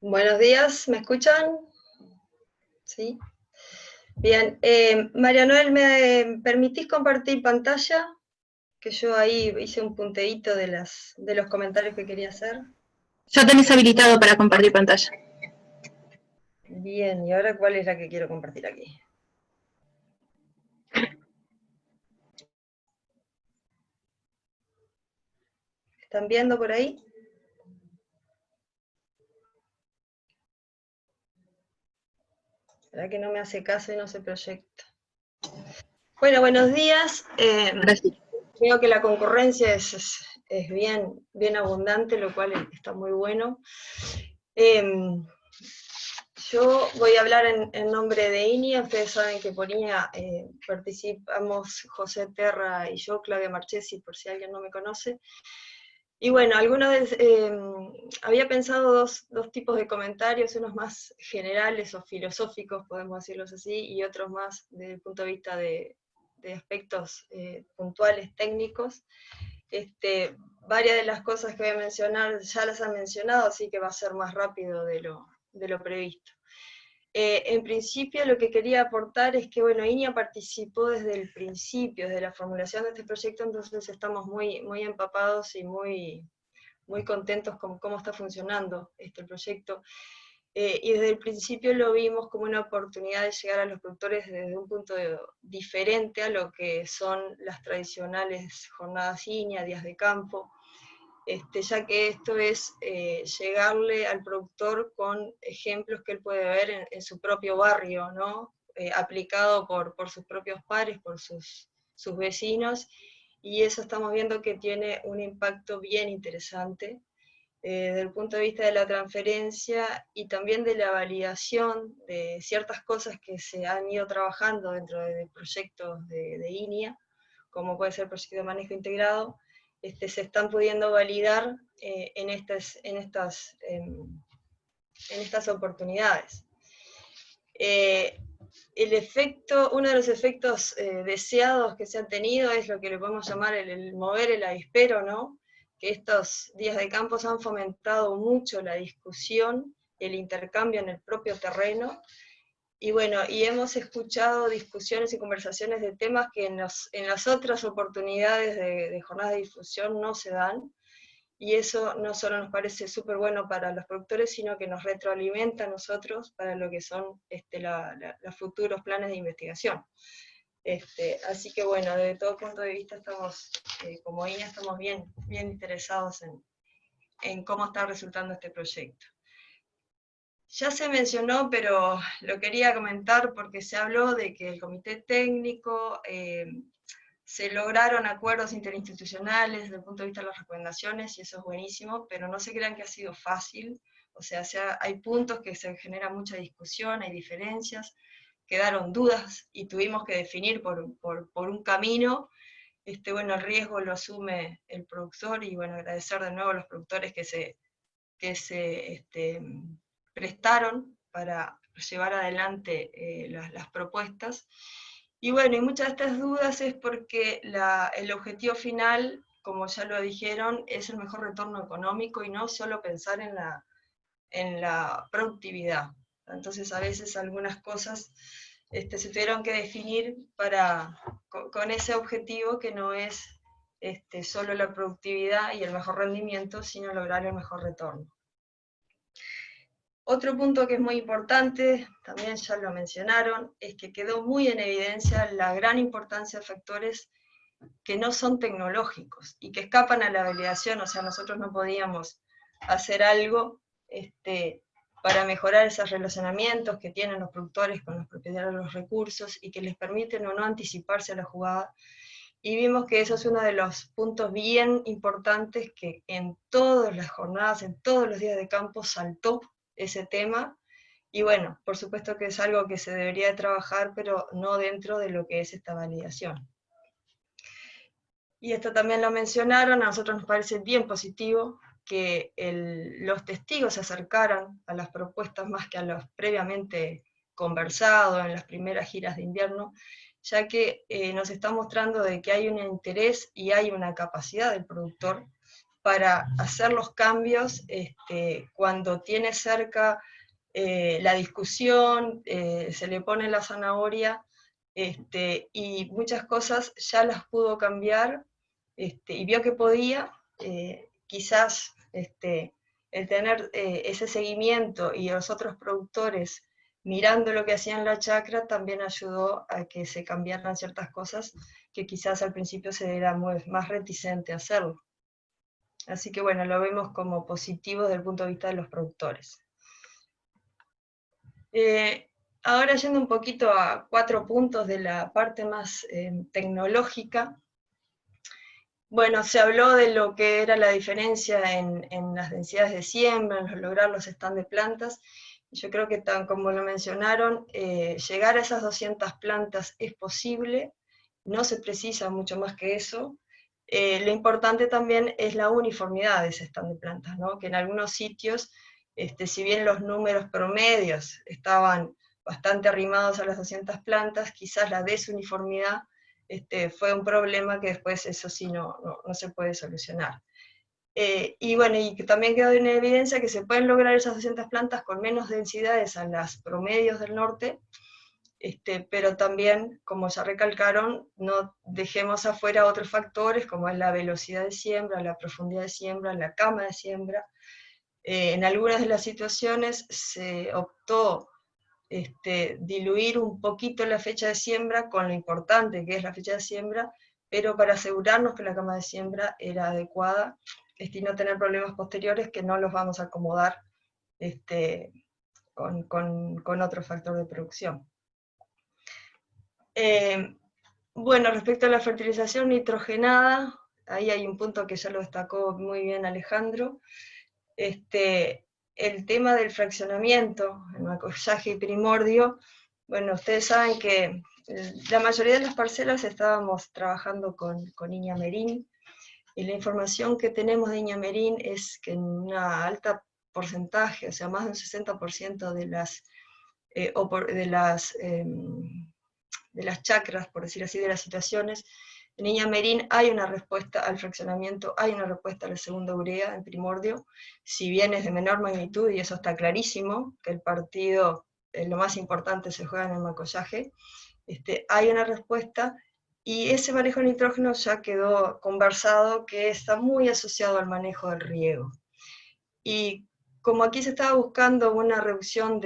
Buenos días, ¿me escuchan? Sí. Bien, María Noel, ¿me permitís compartir pantalla? Que yo ahí hice un punteíto de los comentarios que quería hacer. Ya tenés habilitado para compartir pantalla. Bien, ¿y ahora cuál es la que quiero compartir aquí? ¿Están viendo por ahí? ¿Verdad que no me hace caso y no se proyecta? Bueno, buenos días. Creo que la concurrencia es bien abundante, lo cual está muy bueno. Yo voy a hablar en nombre de INIA. Ustedes saben que por INIA participamos José Terra y yo, Claudia Marchesi, por si alguien no me conoce. Y bueno, había pensado dos tipos de comentarios, unos más generales o filosóficos, podemos decirlos así, y otros más desde el punto de vista de aspectos puntuales, técnicos. Varias de las cosas que voy a mencionar ya las han mencionado, así que va a ser más rápido de lo previsto. En principio lo que quería aportar es que, bueno, INIA participó desde el principio, desde la formulación de este proyecto, entonces estamos muy empapados y muy muy contentos con cómo está funcionando el proyecto. Y desde el principio lo vimos como una oportunidad de llegar a los productores desde un punto diferente a lo que son las tradicionales jornadas INIA, días de campo, ya que esto es llegarle al productor con ejemplos que él puede ver en su propio barrio, ¿no? Aplicado por sus propios pares, por sus vecinos, y eso estamos viendo que tiene un impacto bien interesante. Desde el punto de vista de la transferencia y también de la validación de ciertas cosas que se han ido trabajando dentro de proyectos de INIA, como puede ser el proyecto de manejo integrado, se están pudiendo validar en estas oportunidades. Uno de los efectos deseados que se han tenido es lo que le podemos llamar el mover el avispero, ¿no? Que estos días de campo han fomentado mucho la discusión, el intercambio en el propio terreno, y bueno, y hemos escuchado discusiones y conversaciones de temas que en las otras oportunidades de jornadas de difusión no se dan, y eso no solo nos parece súper bueno para los productores, sino que nos retroalimenta a nosotros para lo que son los futuros planes de investigación. Así que bueno, desde todo punto de vista estamos, como INIA, estamos bien interesados en cómo está resultando este proyecto. Ya se mencionó, pero lo quería comentar porque se habló de que el comité técnico, se lograron acuerdos interinstitucionales desde el punto de vista de las recomendaciones, y eso es buenísimo, pero no se crean que ha sido fácil. O sea, hay puntos que se genera mucha discusión, hay diferencias, quedaron dudas y tuvimos que definir por un camino. Bueno, el riesgo lo asume el productor, y bueno, agradecer de nuevo a los productores que se prestaron para llevar adelante las propuestas. Y bueno, y muchas de estas dudas es porque el objetivo final, como ya lo dijeron, es el mejor retorno económico y no solo pensar en la productividad. Entonces a veces algunas cosas se tuvieron que definir con ese objetivo, que no es solo la productividad y el mejor rendimiento, sino lograr el mejor retorno. Otro punto que es muy importante, también ya lo mencionaron, es que quedó muy en evidencia la gran importancia de factores que no son tecnológicos y que escapan a la validación. O sea, nosotros no podíamos hacer algo para mejorar esos relacionamientos que tienen los productores con los propietarios de los recursos y que les permiten o no anticiparse a la jugada. Y vimos que eso es uno de los puntos bien importantes que en todas las jornadas, en todos los días de campo saltó ese tema, y bueno, por supuesto que es algo que se debería de trabajar, pero no dentro de lo que es esta validación. Y esto también lo mencionaron, a nosotros nos parece bien positivo que los testigos se acercaran a las propuestas más que a los previamente conversados en las primeras giras de invierno, ya que nos está mostrando de que hay un interés y hay una capacidad del productor para hacer los cambios cuando tiene cerca la discusión, se le pone la zanahoria, y muchas cosas ya las pudo cambiar, y vio que podía. Quizás el tener ese seguimiento y los otros productores mirando lo que hacía en la chacra también ayudó a que se cambiaran ciertas cosas que quizás al principio se era más reticente a hacerlo. Así que bueno, lo vemos como positivo desde el punto de vista de los productores. Ahora yendo un poquito a 4 puntos de la parte más tecnológica. Bueno, se habló de lo que era la diferencia en las densidades de siembra, en lograr los stand de plantas. Yo creo que, tan como lo mencionaron, llegar a esas 200 plantas es posible, no se precisa mucho más que eso. Lo importante también es la uniformidad de ese stand de plantas, ¿no? Que en algunos sitios, si bien los números promedios estaban bastante arrimados a las 200 plantas, quizás la desuniformidad fue un problema que después eso sí no se puede solucionar. Y bueno, y que también quedó en evidencia que se pueden lograr esas 200 plantas con menos densidades a las promedios del norte, pero también, como ya recalcaron, no dejemos afuera otros factores como es la velocidad de siembra, la profundidad de siembra, la cama de siembra. En algunas de las situaciones se optó diluir un poquito la fecha de siembra con lo importante que es la fecha de siembra, pero para asegurarnos que la cama de siembra era adecuada y no tener problemas posteriores que no los vamos a acomodar con otro factor de producción. Bueno, respecto a la fertilización nitrogenada, ahí hay un punto que ya lo destacó muy bien Alejandro. El tema del fraccionamiento, el macollaje y primordio, bueno, ustedes saben que la mayoría de las parcelas estábamos trabajando con Iñamerín, y la información que tenemos de Iñamerín es que en una alta porcentaje, o sea, más de un 60% de las chacras, por decir así, de las situaciones, en Iñamerín hay una respuesta al fraccionamiento, hay una respuesta a la segunda urea, en primordio, si bien es de menor magnitud, y eso está clarísimo, que el partido, lo más importante se juega en el macollaje, hay una respuesta, y ese manejo de nitrógeno ya quedó conversado que está muy asociado al manejo del riego. Y como aquí se estaba buscando una reducción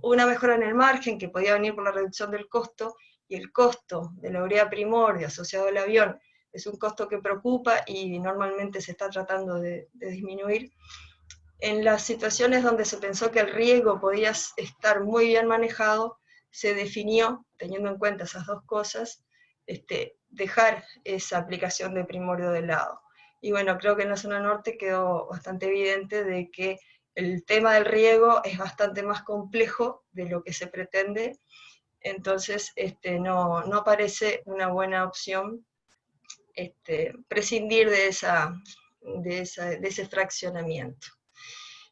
una mejora en el margen, que podía venir por la reducción del costo, y el costo de la urea primordio asociado al avión es un costo que preocupa y normalmente se está tratando de disminuir. En las situaciones donde se pensó que el riego podía estar muy bien manejado, se definió, teniendo en cuenta esas dos cosas, dejar esa aplicación de primordio de lado. Y bueno, creo que en la zona norte quedó bastante evidente de que el tema del riego es bastante más complejo de lo que se pretende, entonces no parece una buena opción prescindir de ese fraccionamiento.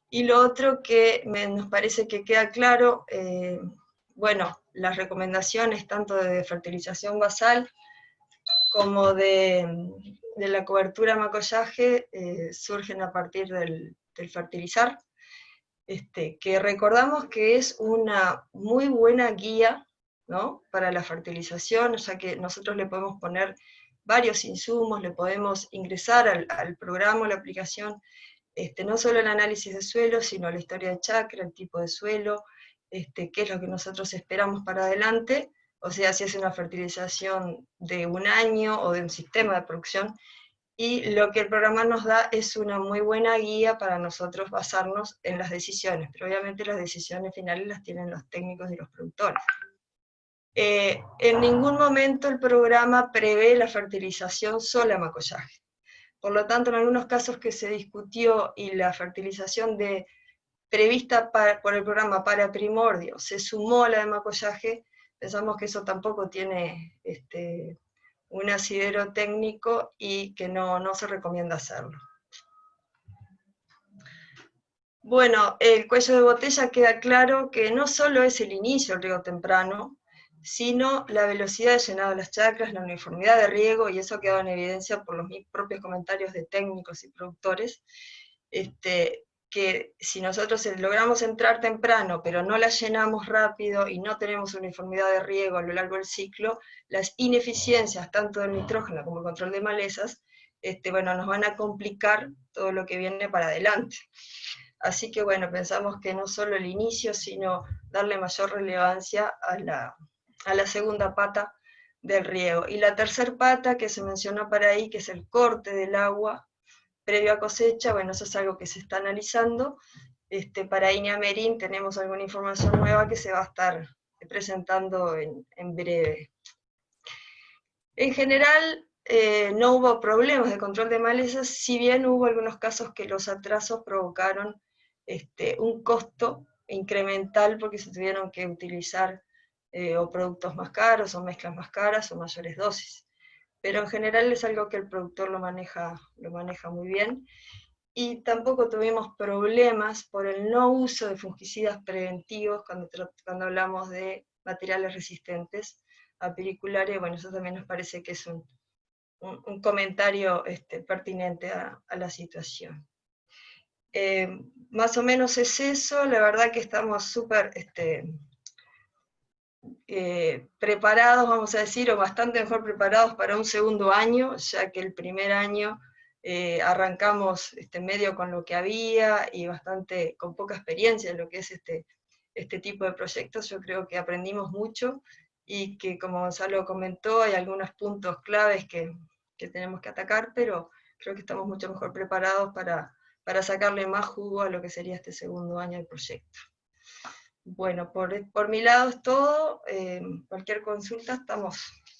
Y lo otro que nos parece que queda claro, bueno, las recomendaciones tanto de fertilización basal como de la cobertura macollaje surgen a partir del fertilizar, que recordamos que es una muy buena guía, ¿no?, para la fertilización, ya que nosotros le podemos poner varios insumos, le podemos ingresar al programa o la aplicación, no solo el análisis de suelo, sino la historia de chacra, el tipo de suelo, qué es lo que nosotros esperamos para adelante, o sea, si es una fertilización de un año o de un sistema de producción, y lo que el programa nos da es una muy buena guía para nosotros basarnos en las decisiones, pero obviamente las decisiones finales las tienen los técnicos y los productores. En ningún momento el programa prevé la fertilización sola a macollaje. Por lo tanto, en algunos casos que se discutió y la fertilización prevista por el programa para primordio se sumó a la de macollaje, pensamos que eso tampoco tiene un asidero técnico y que no se recomienda hacerlo. Bueno, el cuello de botella queda claro que no solo es el inicio del riego temprano, sino la velocidad de llenado de las chacras, la uniformidad de riego, y eso ha quedado en evidencia por los propios comentarios de técnicos y productores, que si nosotros logramos entrar temprano, pero no la llenamos rápido y no tenemos uniformidad de riego a lo largo del ciclo, las ineficiencias tanto del nitrógeno como el control de malezas, bueno, nos van a complicar todo lo que viene para adelante. Así que bueno, pensamos que no solo el inicio, sino darle mayor relevancia a la segunda pata del riego. Y la tercera pata que se mencionó para ahí, que es el corte del agua previo a cosecha, bueno, eso es algo que se está analizando. Para Iñamerín tenemos alguna información nueva que se va a estar presentando en breve. En general, no hubo problemas de control de malezas, si bien hubo algunos casos que los atrasos provocaron un costo incremental porque se tuvieron que utilizar o productos más caros, o mezclas más caras, o mayores dosis. Pero en general es algo que el productor lo maneja muy bien, y tampoco tuvimos problemas por el no uso de fungicidas preventivos cuando hablamos de materiales resistentes a pericularia. Bueno, eso también nos parece que es un comentario pertinente a la situación. Más o menos es eso, la verdad que estamos súper preparados, vamos a decir, o bastante mejor preparados para un segundo año, ya que el primer año arrancamos medio con lo que había y bastante con poca experiencia en lo que es este tipo de proyectos. Yo creo que aprendimos mucho y que, como Gonzalo comentó, hay algunos puntos claves que tenemos que atacar, pero creo que estamos mucho mejor preparados para sacarle más jugo a lo que sería este segundo año del proyecto. Bueno, por mi lado es todo. Cualquier consulta, estamos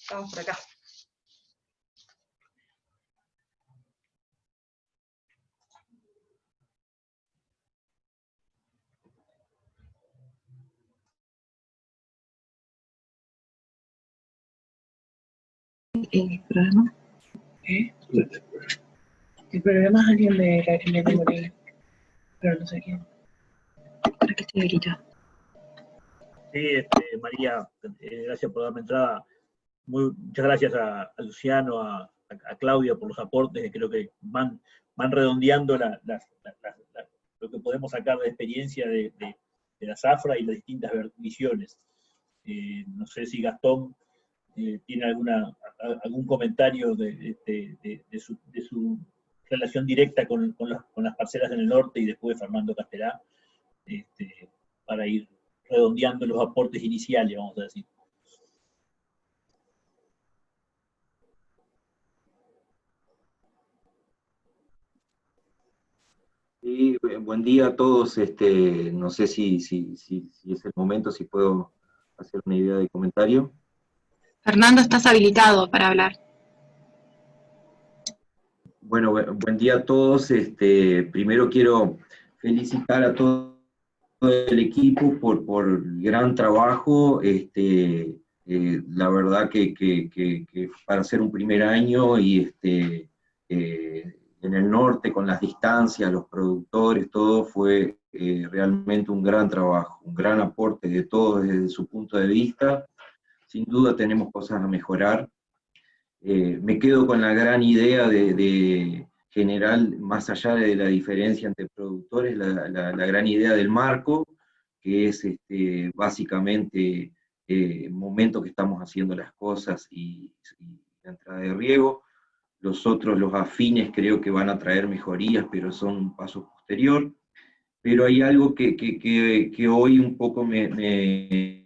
por acá. El programa. El programa es alguien de la Argentina de Morena, pero no sé quién. ¿Para qué estoy habilitado? Sí, María, gracias por darme entrada. Muchas gracias a Luciano, a Claudia por los aportes, que creo que van redondeando lo que podemos sacar de experiencia de la Zafra y las distintas visiones. No sé si Gastón tiene algún comentario de su relación directa con las parcelas en el norte y después Fernando Castelá, para ir redondeando los aportes iniciales, vamos a decir. Sí, buen día a todos. No sé si es el momento, si puedo hacer una idea de comentario. Fernando, estás habilitado para hablar. Bueno, buen día a todos. Primero quiero felicitar a todo el equipo por el gran trabajo. La verdad que para hacer un primer año y en el norte, con las distancias, los productores, todo fue realmente un gran trabajo, un gran aporte de todos desde su punto de vista. Sin duda tenemos cosas a mejorar. Me quedo con la gran idea de general, más allá de la diferencia entre productores, la gran idea del marco, que es básicamente el momento que estamos haciendo las cosas y la entrada de riego. Los otros, los afines, creo que van a traer mejorías, pero son un paso posterior. Pero hay algo que hoy un poco me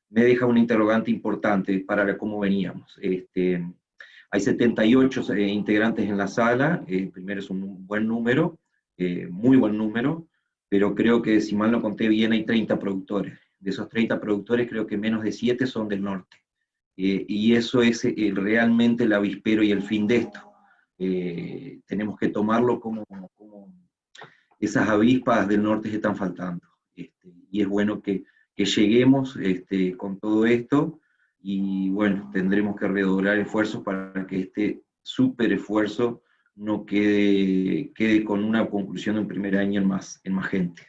deja una interrogante importante para cómo veníamos. Hay 78 integrantes en la sala, primero es un buen número, muy buen número, pero creo que, si mal no conté bien, hay 30 productores. De esos 30 productores, creo que menos de 7 son del norte. Y eso es realmente el avispero y el fin de esto. Tenemos que tomarlo como esas avispas del norte que están faltando. Y es bueno que lleguemos con todo esto, y bueno, tendremos que redoblar esfuerzos para que este súper esfuerzo no quede con una conclusión en primer año en más gente.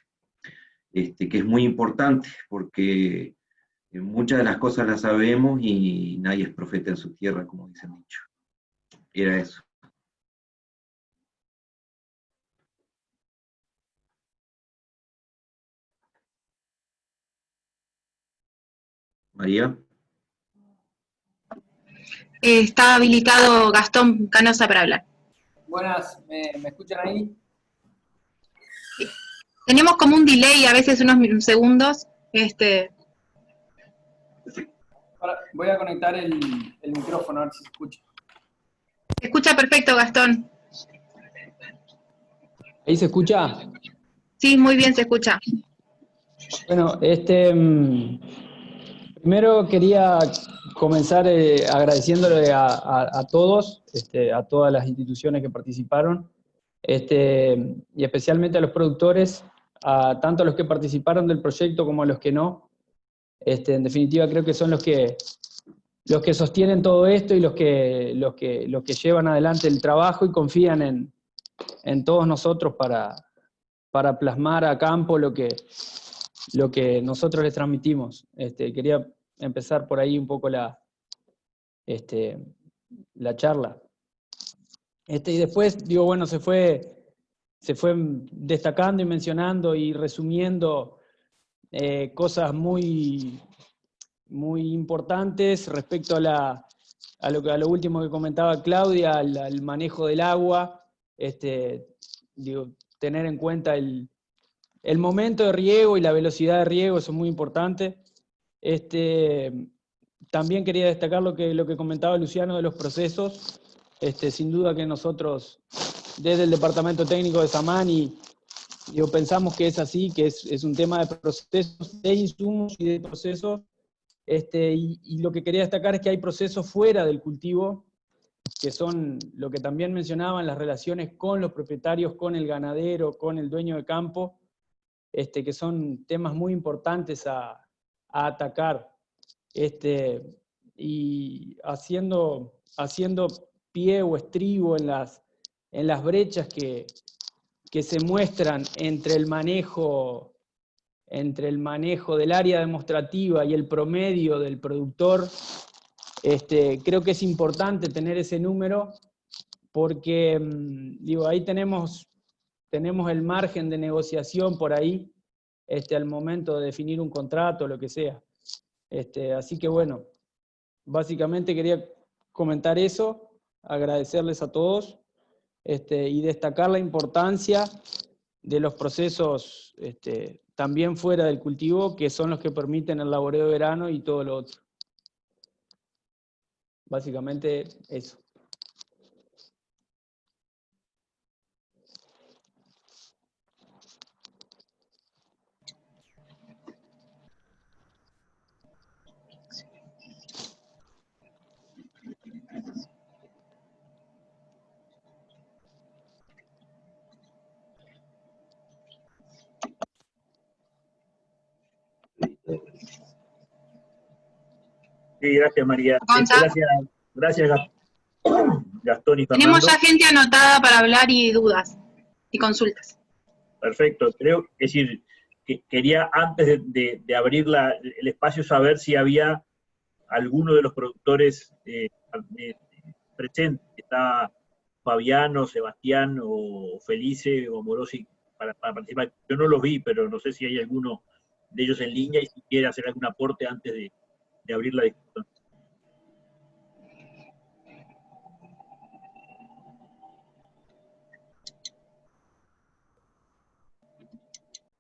Que es muy importante, porque muchas de las cosas las sabemos y nadie es profeta en su tierra, como dicen dicho. Era eso. María. Está habilitado Gastón Canosa para hablar. Buenas, ¿me escuchan ahí? Tenemos como un delay, a veces unos segundos. Ahora voy a conectar el micrófono a ver si se escucha. Se escucha perfecto, Gastón. ¿Ahí se escucha? Sí, muy bien se escucha. Bueno, primero quería comenzar agradeciéndole a todos, a todas las instituciones que participaron, y especialmente a los productores, tanto a los que participaron del proyecto como a los que no. En definitiva, creo que son los que sostienen todo esto y los que llevan adelante el trabajo y confían en todos nosotros para plasmar a campo lo que nosotros les transmitimos. Quería empezar por ahí un poco la charla. Y después, digo, bueno, se fue destacando y mencionando y resumiendo cosas muy, muy importantes respecto a lo último que comentaba Claudia, al manejo del agua, digo, tener en cuenta el momento de riego y la velocidad de riego, eso es muy importante. También quería destacar lo que comentaba Luciano de los procesos. Sin duda que nosotros, desde el departamento técnico de Samán, pensamos que es así, que es un tema de procesos, de insumos y de procesos. Y lo que quería destacar es que hay procesos fuera del cultivo, que son lo que también mencionaban, las relaciones con los propietarios, con el ganadero, con el dueño de campo, que son temas muy importantes a atacar. Y haciendo pie o estribo en las brechas que se muestran entre el manejo del área demostrativa y el promedio del productor, creo que es importante tener ese número, porque ahí tenemos el margen de negociación por ahí, al momento de definir un contrato, lo que sea. Así que bueno, básicamente quería comentar eso, agradecerles a todos, y destacar la importancia de los procesos también fuera del cultivo, que son los que permiten el laboreo de verano y todo lo otro. Básicamente eso. Sí, gracias María. Gracias Gastón y Fernando. Tenemos ya gente anotada para hablar y dudas y consultas. Perfecto. Creo, es decir, que quería antes de abrir el espacio saber si había alguno de los productores presentes. Está Fabiano, Sebastián o Felice o Morosi para participar. Yo no los vi, pero no sé si hay alguno de ellos en línea y si quiere hacer algún aporte antes de abrir la discusión.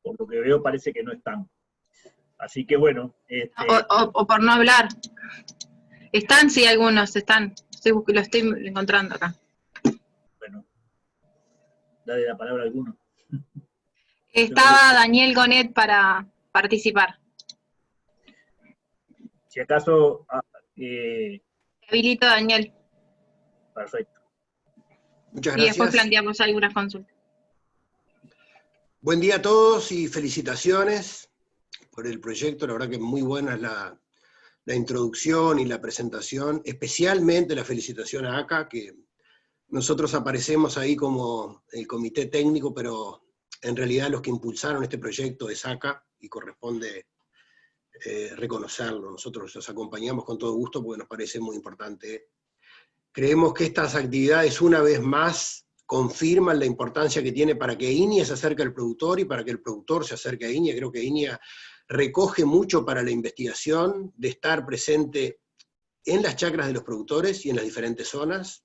Por lo que veo parece que no están. Así que bueno. O por no hablar. Están, sí, algunos están. Lo estoy encontrando acá. Bueno, dale la palabra a alguno. Estaba Daniel Gonet para participar. Si acaso... habilito a Daniel. Perfecto. Muchas gracias. Y después planteamos algunas consultas. Buen día a todos y felicitaciones por el proyecto. La verdad que muy buena es la introducción y la presentación. Especialmente la felicitación a ACA, que nosotros aparecemos ahí como el comité técnico, pero en realidad los que impulsaron este proyecto es ACA y corresponde reconocerlo. Nosotros los acompañamos con todo gusto porque nos parece muy importante. Creemos que estas actividades una vez más confirman la importancia que tiene para que INIA se acerque al productor y para que el productor se acerque a INIA. Creo que INIA recoge mucho para la investigación, de estar presente en las chacras de los productores y en las diferentes zonas.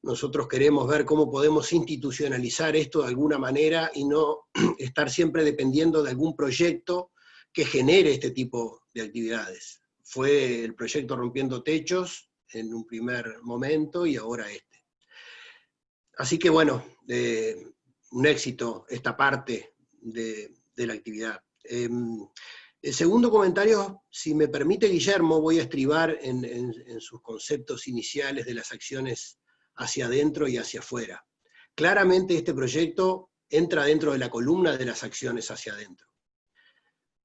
Nosotros queremos ver cómo podemos institucionalizar esto de alguna manera y no estar siempre dependiendo de algún proyecto que genere este tipo de actividades. Fue el proyecto Rompiendo Techos en un primer momento y ahora este. Así que bueno, un éxito esta parte de la actividad. El segundo comentario, si me permite Guillermo, voy a estribar en sus conceptos iniciales de las acciones hacia adentro y hacia afuera. Claramente este proyecto entra dentro de la columna de las acciones hacia adentro.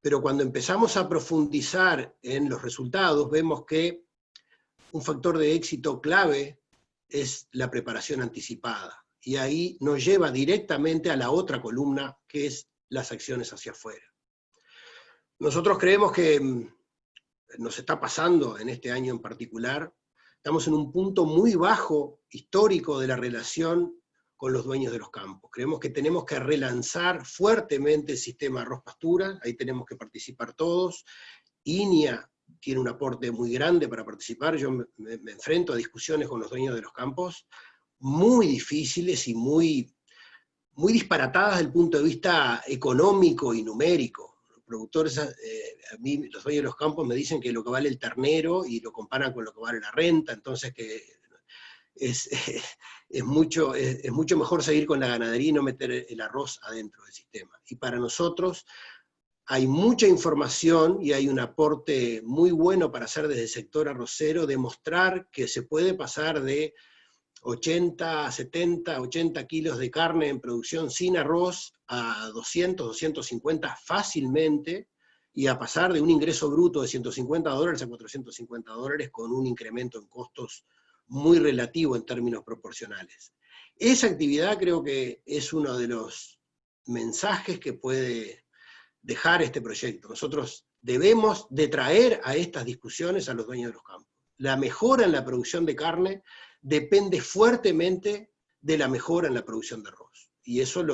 Pero cuando empezamos a profundizar en los resultados, vemos que un factor de éxito clave es la preparación anticipada. Y ahí nos lleva directamente a la otra columna, que es las acciones hacia afuera. Nosotros creemos que nos está pasando en este año en particular, estamos en un punto muy bajo histórico de la relación con los dueños de los campos. Creemos que tenemos que relanzar fuertemente el sistema arroz pastura, ahí tenemos que participar todos. INIA tiene un aporte muy grande para participar, yo me enfrento a discusiones con los dueños de los campos, muy difíciles y muy disparatadas desde el punto de vista económico y numérico. Los productores, a mí, los dueños de los campos me dicen que lo que vale el ternero, y lo comparan con lo que vale la renta, entonces que es mucho mejor seguir con la ganadería y no meter el arroz adentro del sistema. Y para nosotros hay mucha información y hay un aporte muy bueno para hacer desde el sector arrocero, demostrar que se puede pasar de 80, 70, 80 kilos de carne en producción sin arroz a 200, 250 fácilmente, y a pasar de un ingreso bruto de $150 a $450 con un incremento en costos muy relativo en términos proporcionales. Esa actividad creo que es uno de los mensajes que puede dejar este proyecto. Nosotros debemos de traer a estas discusiones a los dueños de los campos. La mejora en la producción de carne depende fuertemente de la mejora en la producción de arroz. Y eso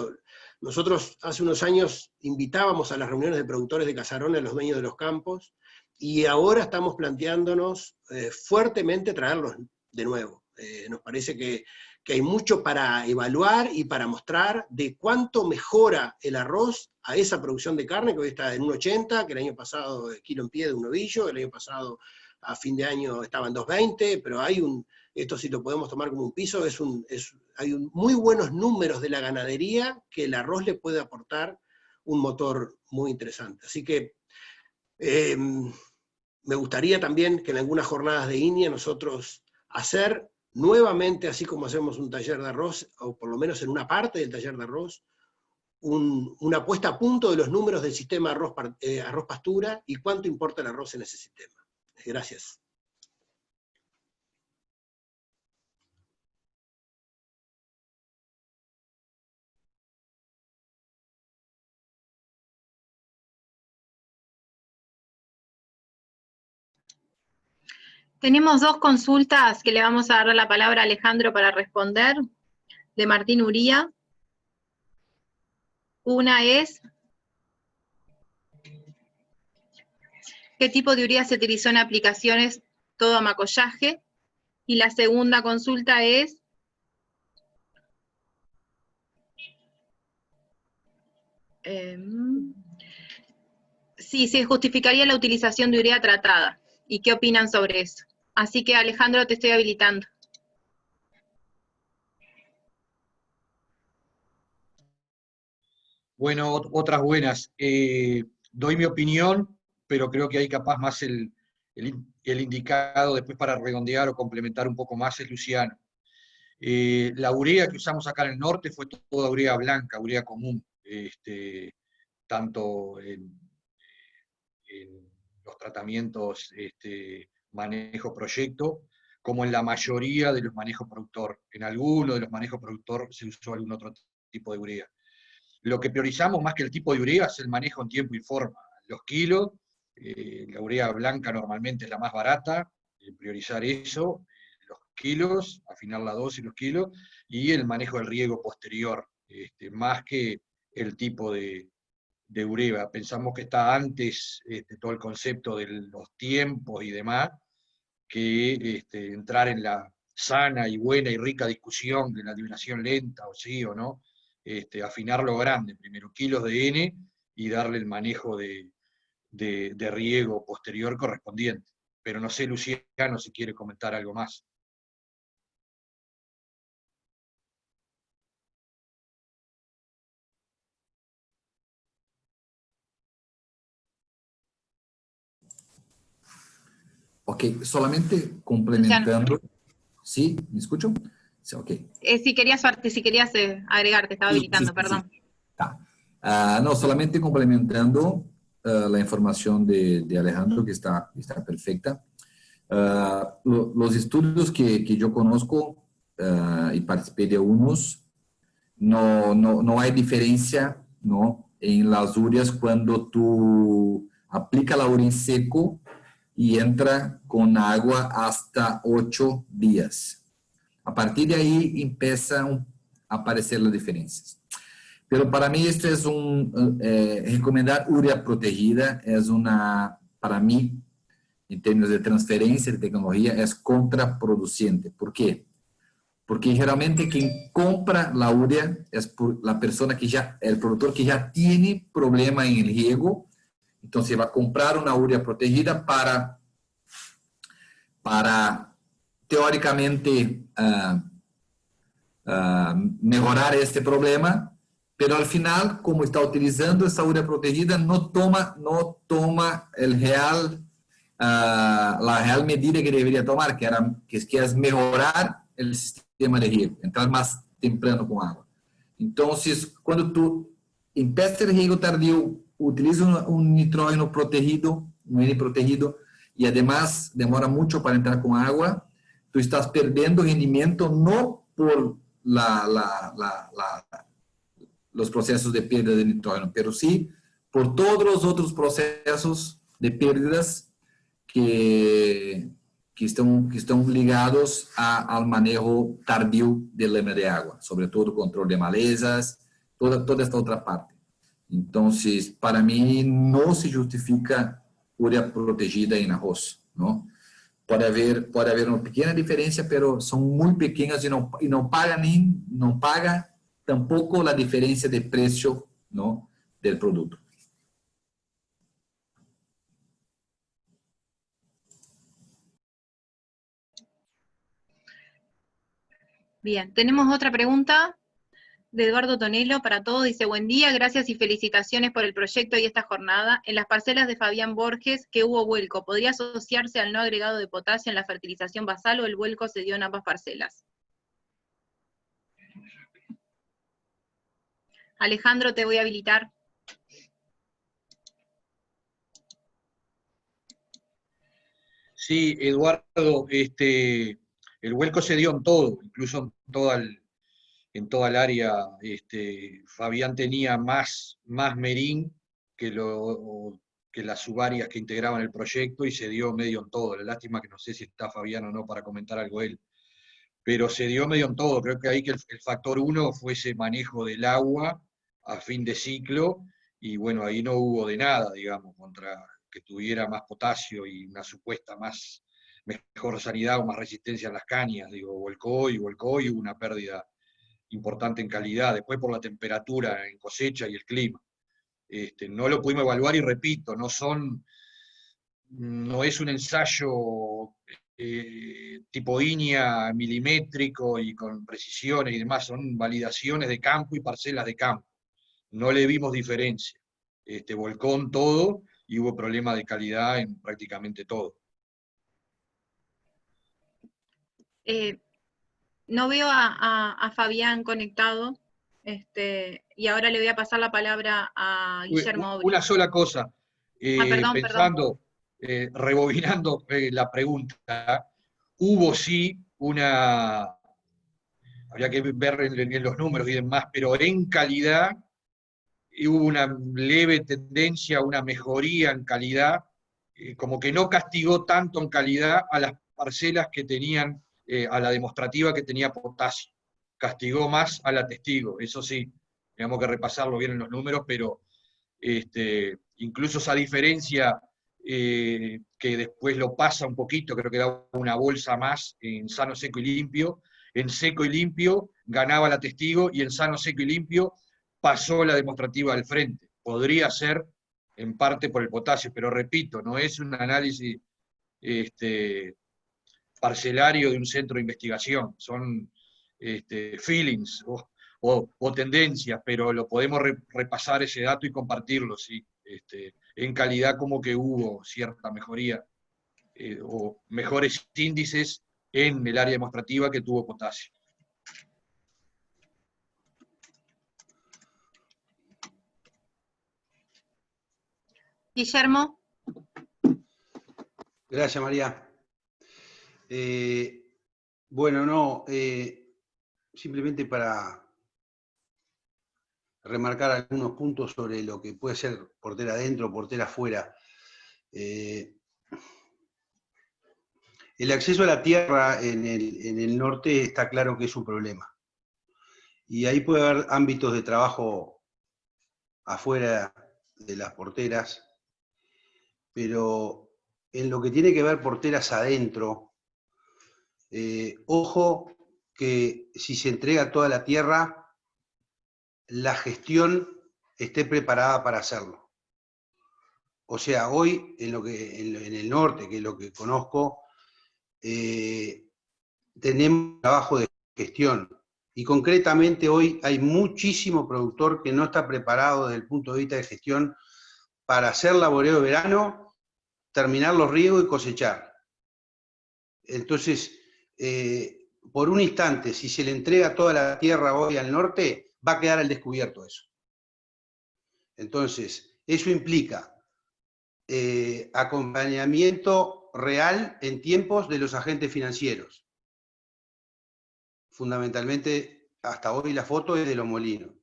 nosotros hace unos años invitábamos a las reuniones de productores de casarones a los dueños de los campos, y ahora estamos planteándonos fuertemente traerlos de nuevo. Nos parece que hay mucho para evaluar y para mostrar de cuánto mejora el arroz a esa producción de carne, que hoy está en 1,80, que el año pasado kilo en pie de un novillo, el año pasado a fin de año estaba en 2,20, pero esto sí lo podemos tomar como un piso, hay muy buenos números de la ganadería que el arroz le puede aportar un motor muy interesante. Así que me gustaría también que en algunas jornadas de INIA nosotros hacer nuevamente, así como hacemos un taller de arroz, o por lo menos en una parte del taller de arroz, una puesta a punto de los números del sistema arroz pastura y cuánto importa el arroz en ese sistema. Gracias. Tenemos dos consultas que le vamos a dar la palabra a Alejandro para responder, de Martín Uría. Una es, ¿qué tipo de urea se utilizó en aplicaciones todo amacollaje? Y la segunda consulta es, si se justificaría la utilización de urea tratada, ¿y qué opinan sobre eso? Así que Alejandro, te estoy habilitando. Bueno, otras buenas. Doy mi opinión, pero creo que hay capaz más el indicado después para redondear o complementar un poco más es Luciano. La urea que usamos acá en el norte fue toda urea blanca, urea común, tanto en los tratamientos manejo proyecto, como en la mayoría de los manejos productor. En alguno de los manejos productor se usó algún otro tipo de urea. Lo que priorizamos más que el tipo de urea es el manejo en tiempo y forma. Los kilos, la urea blanca normalmente es la más barata, priorizar eso, los kilos, afinar la dosis y los kilos, y el manejo del riego posterior, más que el tipo de urea. Pensamos que está antes todo el concepto de los tiempos y demás, que entrar en la sana y buena y rica discusión de la liberación lenta, o sí o no, afinar lo grande, primero kilos de N, y darle el manejo de riego posterior correspondiente. Pero no sé, Luciano, si quiere comentar algo más. Ok, solamente complementando. ¿Sí? ¿Me escucho? Sí, ok. Si querías agregar, te estaba habilitando, perdón. Sí. No, solamente complementando la información de Alejandro, que está perfecta. Los estudios que yo conozco y participé de unos, no hay diferencia, ¿no?, en las ureas cuando tú aplicas la urea en seco y entra con agua hasta 8 días. A partir de ahí empieza aparecer las diferencias. Pero para mí este es recomendar urea protegida es para mí, en términos de transferencia de tecnología, es contraproducente. ¿Por qué? Porque generalmente quien compra la urea es la persona el productor que ya tiene problema en el riego, entonces va a comprar una urea protegida para teóricamente mejorar este problema, pero al final, como está utilizando esa urea protegida, no toma la real medida que debería tomar, que es mejorar el sistema de riego, entrar más temprano con agua. Entonces, cuando tú empiezas el riego tardío, utiliza un nitrógeno protegido, un N protegido, y además demora mucho para entrar con agua, tú estás perdiendo rendimiento no por los procesos de pérdida de nitrógeno, pero sí por todos los otros procesos de pérdidas que están ligados al manejo tardío del lema de agua, sobre todo control de malezas, toda esta otra parte. Entonces, para mí no se justifica urea protegida en arroz, ¿no? Puede haber una pequeña diferencia, pero son muy pequeñas y no paga tampoco la diferencia de precio, ¿no?, del producto. Bien, tenemos otra pregunta de Eduardo Tonelo para todos. Dice, buen día, gracias y felicitaciones por el proyecto y esta jornada. En las parcelas de Fabián Borges, que hubo vuelco, ¿podría asociarse al no agregado de potasio en la fertilización basal o el vuelco se dio en ambas parcelas? Alejandro, te voy a habilitar. Sí, Eduardo, el vuelco se dio en todo, incluso en toda el área. Fabián tenía más merín que las subáreas que integraban el proyecto y se dio medio en todo. La lástima que no sé si está Fabián o no para comentar algo él, pero se dio medio en todo. Creo que ahí que el factor 1 fue ese manejo del agua a fin de ciclo, y bueno, ahí no hubo de nada, digamos, contra que tuviera más potasio y una supuesta mejor sanidad o más resistencia a las cañas. Digo, volcó y hubo una pérdida importante en calidad, después por la temperatura en cosecha y el clima. No lo pudimos evaluar y repito, no es un ensayo tipo INEA milimétrico y con precisiones y demás, son validaciones de campo y parcelas de campo. No le vimos diferencia. Volcó en todo y hubo problema de calidad en prácticamente todo. No veo a Fabián conectado, y ahora le voy a pasar la palabra a Guillermo. Una sola cosa, perdón. Rebobinando la pregunta, hubo sí habría que ver en los números y demás, pero en calidad hubo una leve tendencia, una mejoría en calidad, como que no castigó tanto en calidad a las parcelas que tenían, a la demostrativa que tenía potasio. Castigó más a la testigo, eso sí, tenemos que repasarlo bien en los números, pero incluso esa diferencia que después lo pasa un poquito, creo que da una bolsa más en sano, seco y limpio. En seco y limpio ganaba la testigo y en sano, seco y limpio pasó la demostrativa al frente. Podría ser en parte por el potasio, pero repito, no es un análisis parcelario de un centro de investigación, son feelings o tendencias, pero lo podemos repasar ese dato y compartirlo, sí. En calidad como que hubo cierta mejoría, o mejores índices en el área demostrativa que tuvo potasio. Guillermo. Gracias, María. Bueno, simplemente para remarcar algunos puntos sobre lo que puede ser portera adentro o portera afuera. El acceso a la tierra en el norte está claro que es un problema. Y ahí puede haber ámbitos de trabajo afuera de las porteras, pero en lo que tiene que ver porteras adentro, ojo que si se entrega toda la tierra, la gestión esté preparada para hacerlo. O sea, hoy en el norte, que es lo que conozco, tenemos trabajo de gestión. Y concretamente hoy hay muchísimo productor que no está preparado desde el punto de vista de gestión para hacer laboreo de verano, terminar los riegos y cosechar. Entonces, por un instante, si se le entrega toda la tierra hoy al norte, va a quedar al descubierto eso. Entonces, eso implica acompañamiento real en tiempos de los agentes financieros. Fundamentalmente, hasta hoy la foto es de Los Molinos.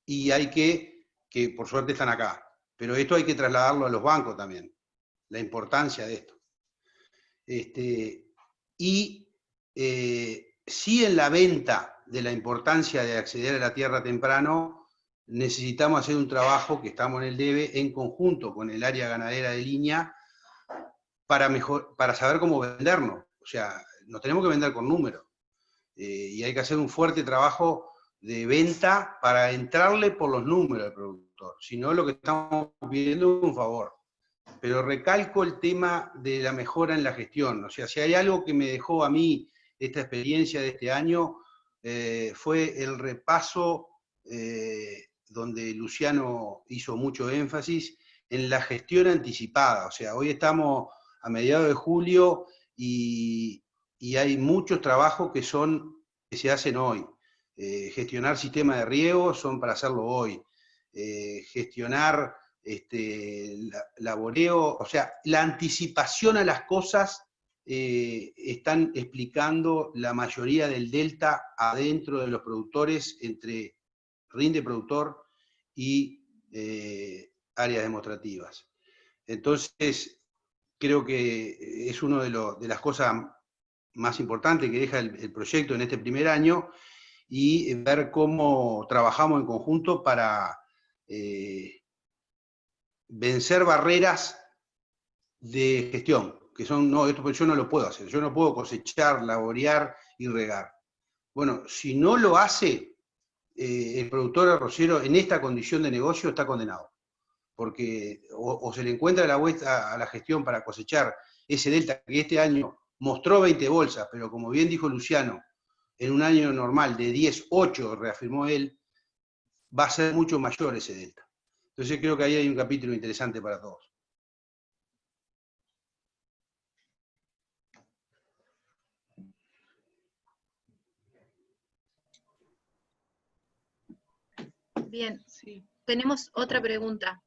Y hay que por suerte están acá, pero esto hay que trasladarlo a los bancos también, la importancia de esto. Sí, en la venta de la importancia de acceder a la tierra temprano, necesitamos hacer un trabajo que estamos en el debe en conjunto con el área ganadera de línea para saber cómo vendernos. O sea, nos tenemos que vender con números. Y hay que hacer un fuerte trabajo de venta para entrarle por los números al productor. Si no, lo que estamos pidiendo es un favor. Pero recalco el tema de la mejora en la gestión. O sea, si hay algo que me dejó a mí esta experiencia de este año, fue el repaso donde Luciano hizo mucho énfasis en la gestión anticipada. O sea, hoy estamos a mediados de julio y hay muchos trabajos que se hacen hoy. Gestionar sistemas de riego son para hacerlo hoy. Gestionar laboreo, o sea, la anticipación a las cosas están explicando la mayoría del delta adentro de los productores entre rinde productor y áreas demostrativas. Entonces, creo que es una de las cosas más importantes que deja el proyecto en este primer año, y ver cómo trabajamos en conjunto para vencer barreras de gestión, que son, no, esto yo no lo puedo hacer, yo no puedo cosechar, laborear y regar. Bueno, si no lo hace, el productor arrocero en esta condición de negocio está condenado, porque o se le encuentra la vuelta a la gestión para cosechar ese delta que este año mostró 20 bolsas, pero como bien dijo Luciano, en un año normal de 10, 8, reafirmó él, va a ser mucho mayor ese delta. Entonces creo que ahí hay un capítulo interesante para todos. Bien, sí. Tenemos otra pregunta.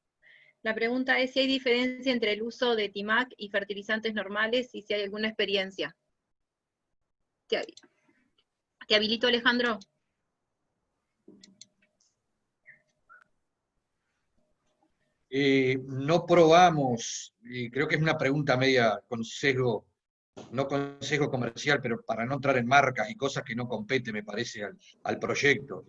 La pregunta es si hay diferencia entre el uso de Timac y fertilizantes normales y si hay alguna experiencia. ¿Te habilito, Alejandro? No probamos, creo que es una pregunta media con sesgo, no con sesgo comercial, pero para no entrar en marcas y cosas que no competen, me parece, al proyecto.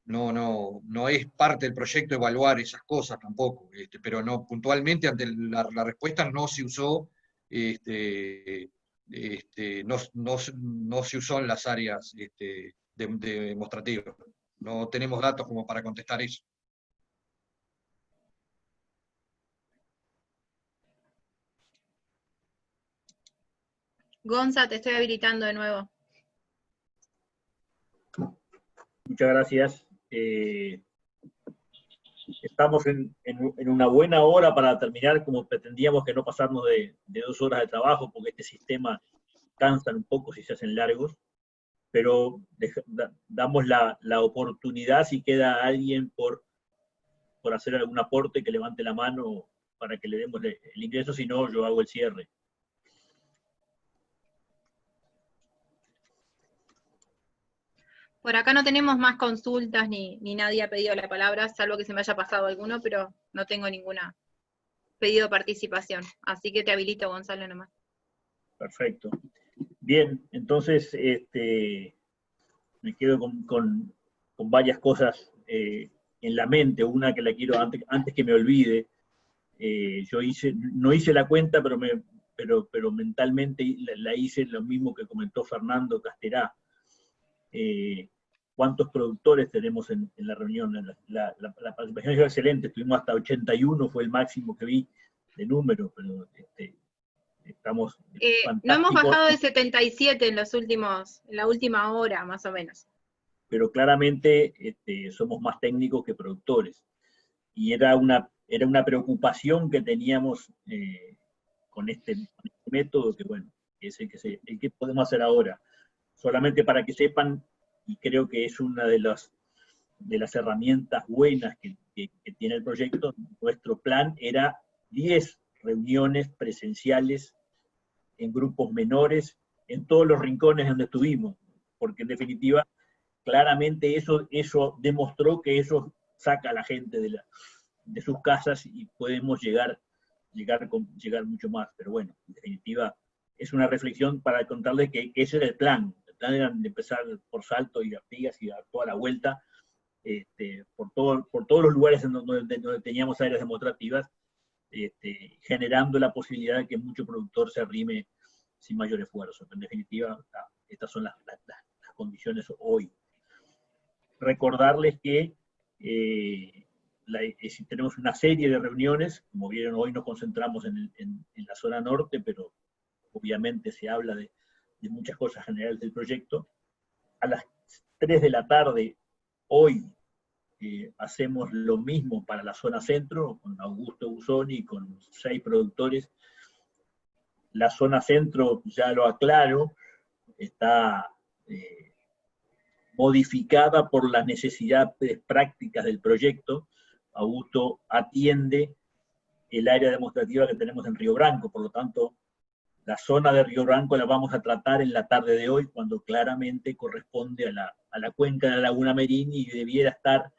No es parte del proyecto evaluar esas cosas tampoco, pero no, puntualmente ante la respuesta no se usó, no se usó en las áreas demostrativas. No tenemos datos como para contestar eso. Gonza, te estoy habilitando de nuevo. Muchas gracias. Estamos en una buena hora para terminar, como pretendíamos, que no pasarnos de 2 horas de trabajo, porque este sistema cansa un poco si se hacen largos, pero damos la oportunidad, si queda alguien por hacer algún aporte, que levante la mano para que le demos el ingreso, si no, yo hago el cierre. Por acá no tenemos más consultas, ni nadie ha pedido la palabra, salvo que se me haya pasado alguno, pero no tengo ninguna pedido de participación. Así que te habilito, Gonzalo, nomás. Perfecto. Bien, entonces, me quedo con varias cosas en la mente. Una que la quiero, antes que me olvide, no hice la cuenta, pero mentalmente la hice lo mismo que comentó Fernando Casterá. ¿Cuántos productores tenemos en la reunión? La participación fue excelente, estuvimos hasta 81, fue el máximo que vi de número, pero estamos no hemos bajado de 77 en la última hora, más o menos. Pero claramente somos más técnicos que productores. Y era una preocupación que teníamos con este método, que bueno, es el que podemos hacer ahora. Solamente para que sepan, y creo que es una de las herramientas buenas que tiene el proyecto, nuestro plan era 10 reuniones presenciales en grupos menores, en todos los rincones donde estuvimos, porque en definitiva, claramente eso demostró que eso saca a la gente de sus casas y podemos llegar mucho más. Pero bueno, en definitiva, es una reflexión para contarles que ese era el plan. El plan era de empezar por Salto y Artigas y dar toda la vuelta por todos los lugares donde teníamos áreas demostrativas, generando la posibilidad de que mucho productor se arrime sin mayor esfuerzo. En definitiva, estas son las condiciones hoy. Recordarles que tenemos una serie de reuniones, como vieron hoy nos concentramos en la zona norte, pero obviamente se habla de muchas cosas generales del proyecto. A las 3 de la tarde, hoy, hacemos lo mismo para la zona centro, con Augusto Busoni y con 6 productores. La zona centro, ya lo aclaro, está modificada por las necesidades prácticas del proyecto. Augusto atiende el área demostrativa que tenemos en Río Branco, por lo tanto, la zona de Río Branco la vamos a tratar en la tarde de hoy, cuando claramente corresponde a la cuenca de la Laguna Merini y debiera estar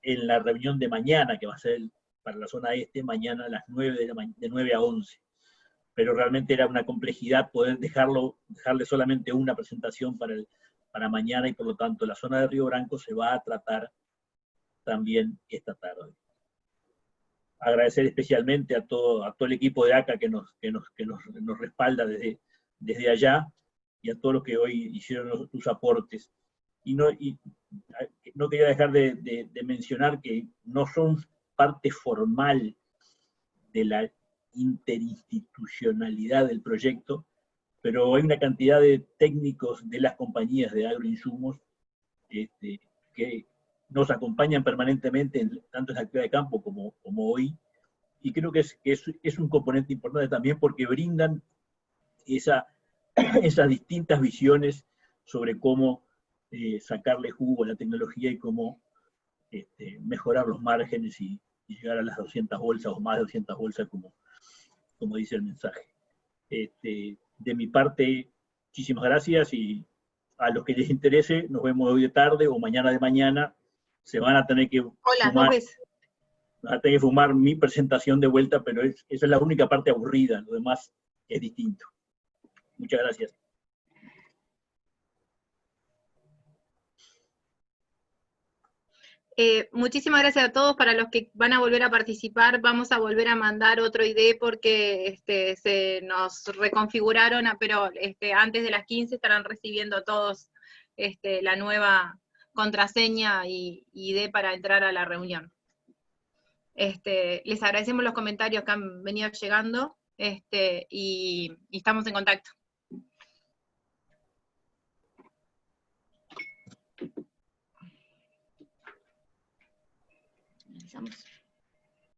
en la reunión de mañana, que va a ser para la zona este, mañana a las 9 de 9 a 11. Pero realmente era una complejidad poder dejarle solamente una presentación para mañana, y por lo tanto la zona de Río Branco se va a tratar también esta tarde. Agradecer especialmente a todo el equipo de ACA que nos respalda desde allá, y a todos los que hoy hicieron sus aportes. Y no quería dejar de mencionar que no son parte formal de la interinstitucionalidad del proyecto, pero hay una cantidad de técnicos de las compañías de agroinsumos que nos acompañan permanentemente, tanto en la actividad de campo como hoy, y creo que es un componente importante también porque brindan esas distintas visiones sobre cómo sacarle jugo a la tecnología y cómo mejorar los márgenes y llegar a las 200 bolsas o más de 200 bolsas, como dice el mensaje. De mi parte, muchísimas gracias, y a los que les interese, nos vemos hoy de tarde o mañana de mañana. Se van a tener que fumar mi presentación de vuelta, pero esa es la única parte aburrida, lo demás es distinto. Muchas gracias. Muchísimas gracias a todos. Para los que van a volver a participar, vamos a volver a mandar otro ID porque se nos reconfiguraron, pero antes de las 15 estarán recibiendo todos la nueva contraseña y ID para entrar a la reunión. Les agradecemos los comentarios que han venido llegando y estamos en contacto. Empezamos.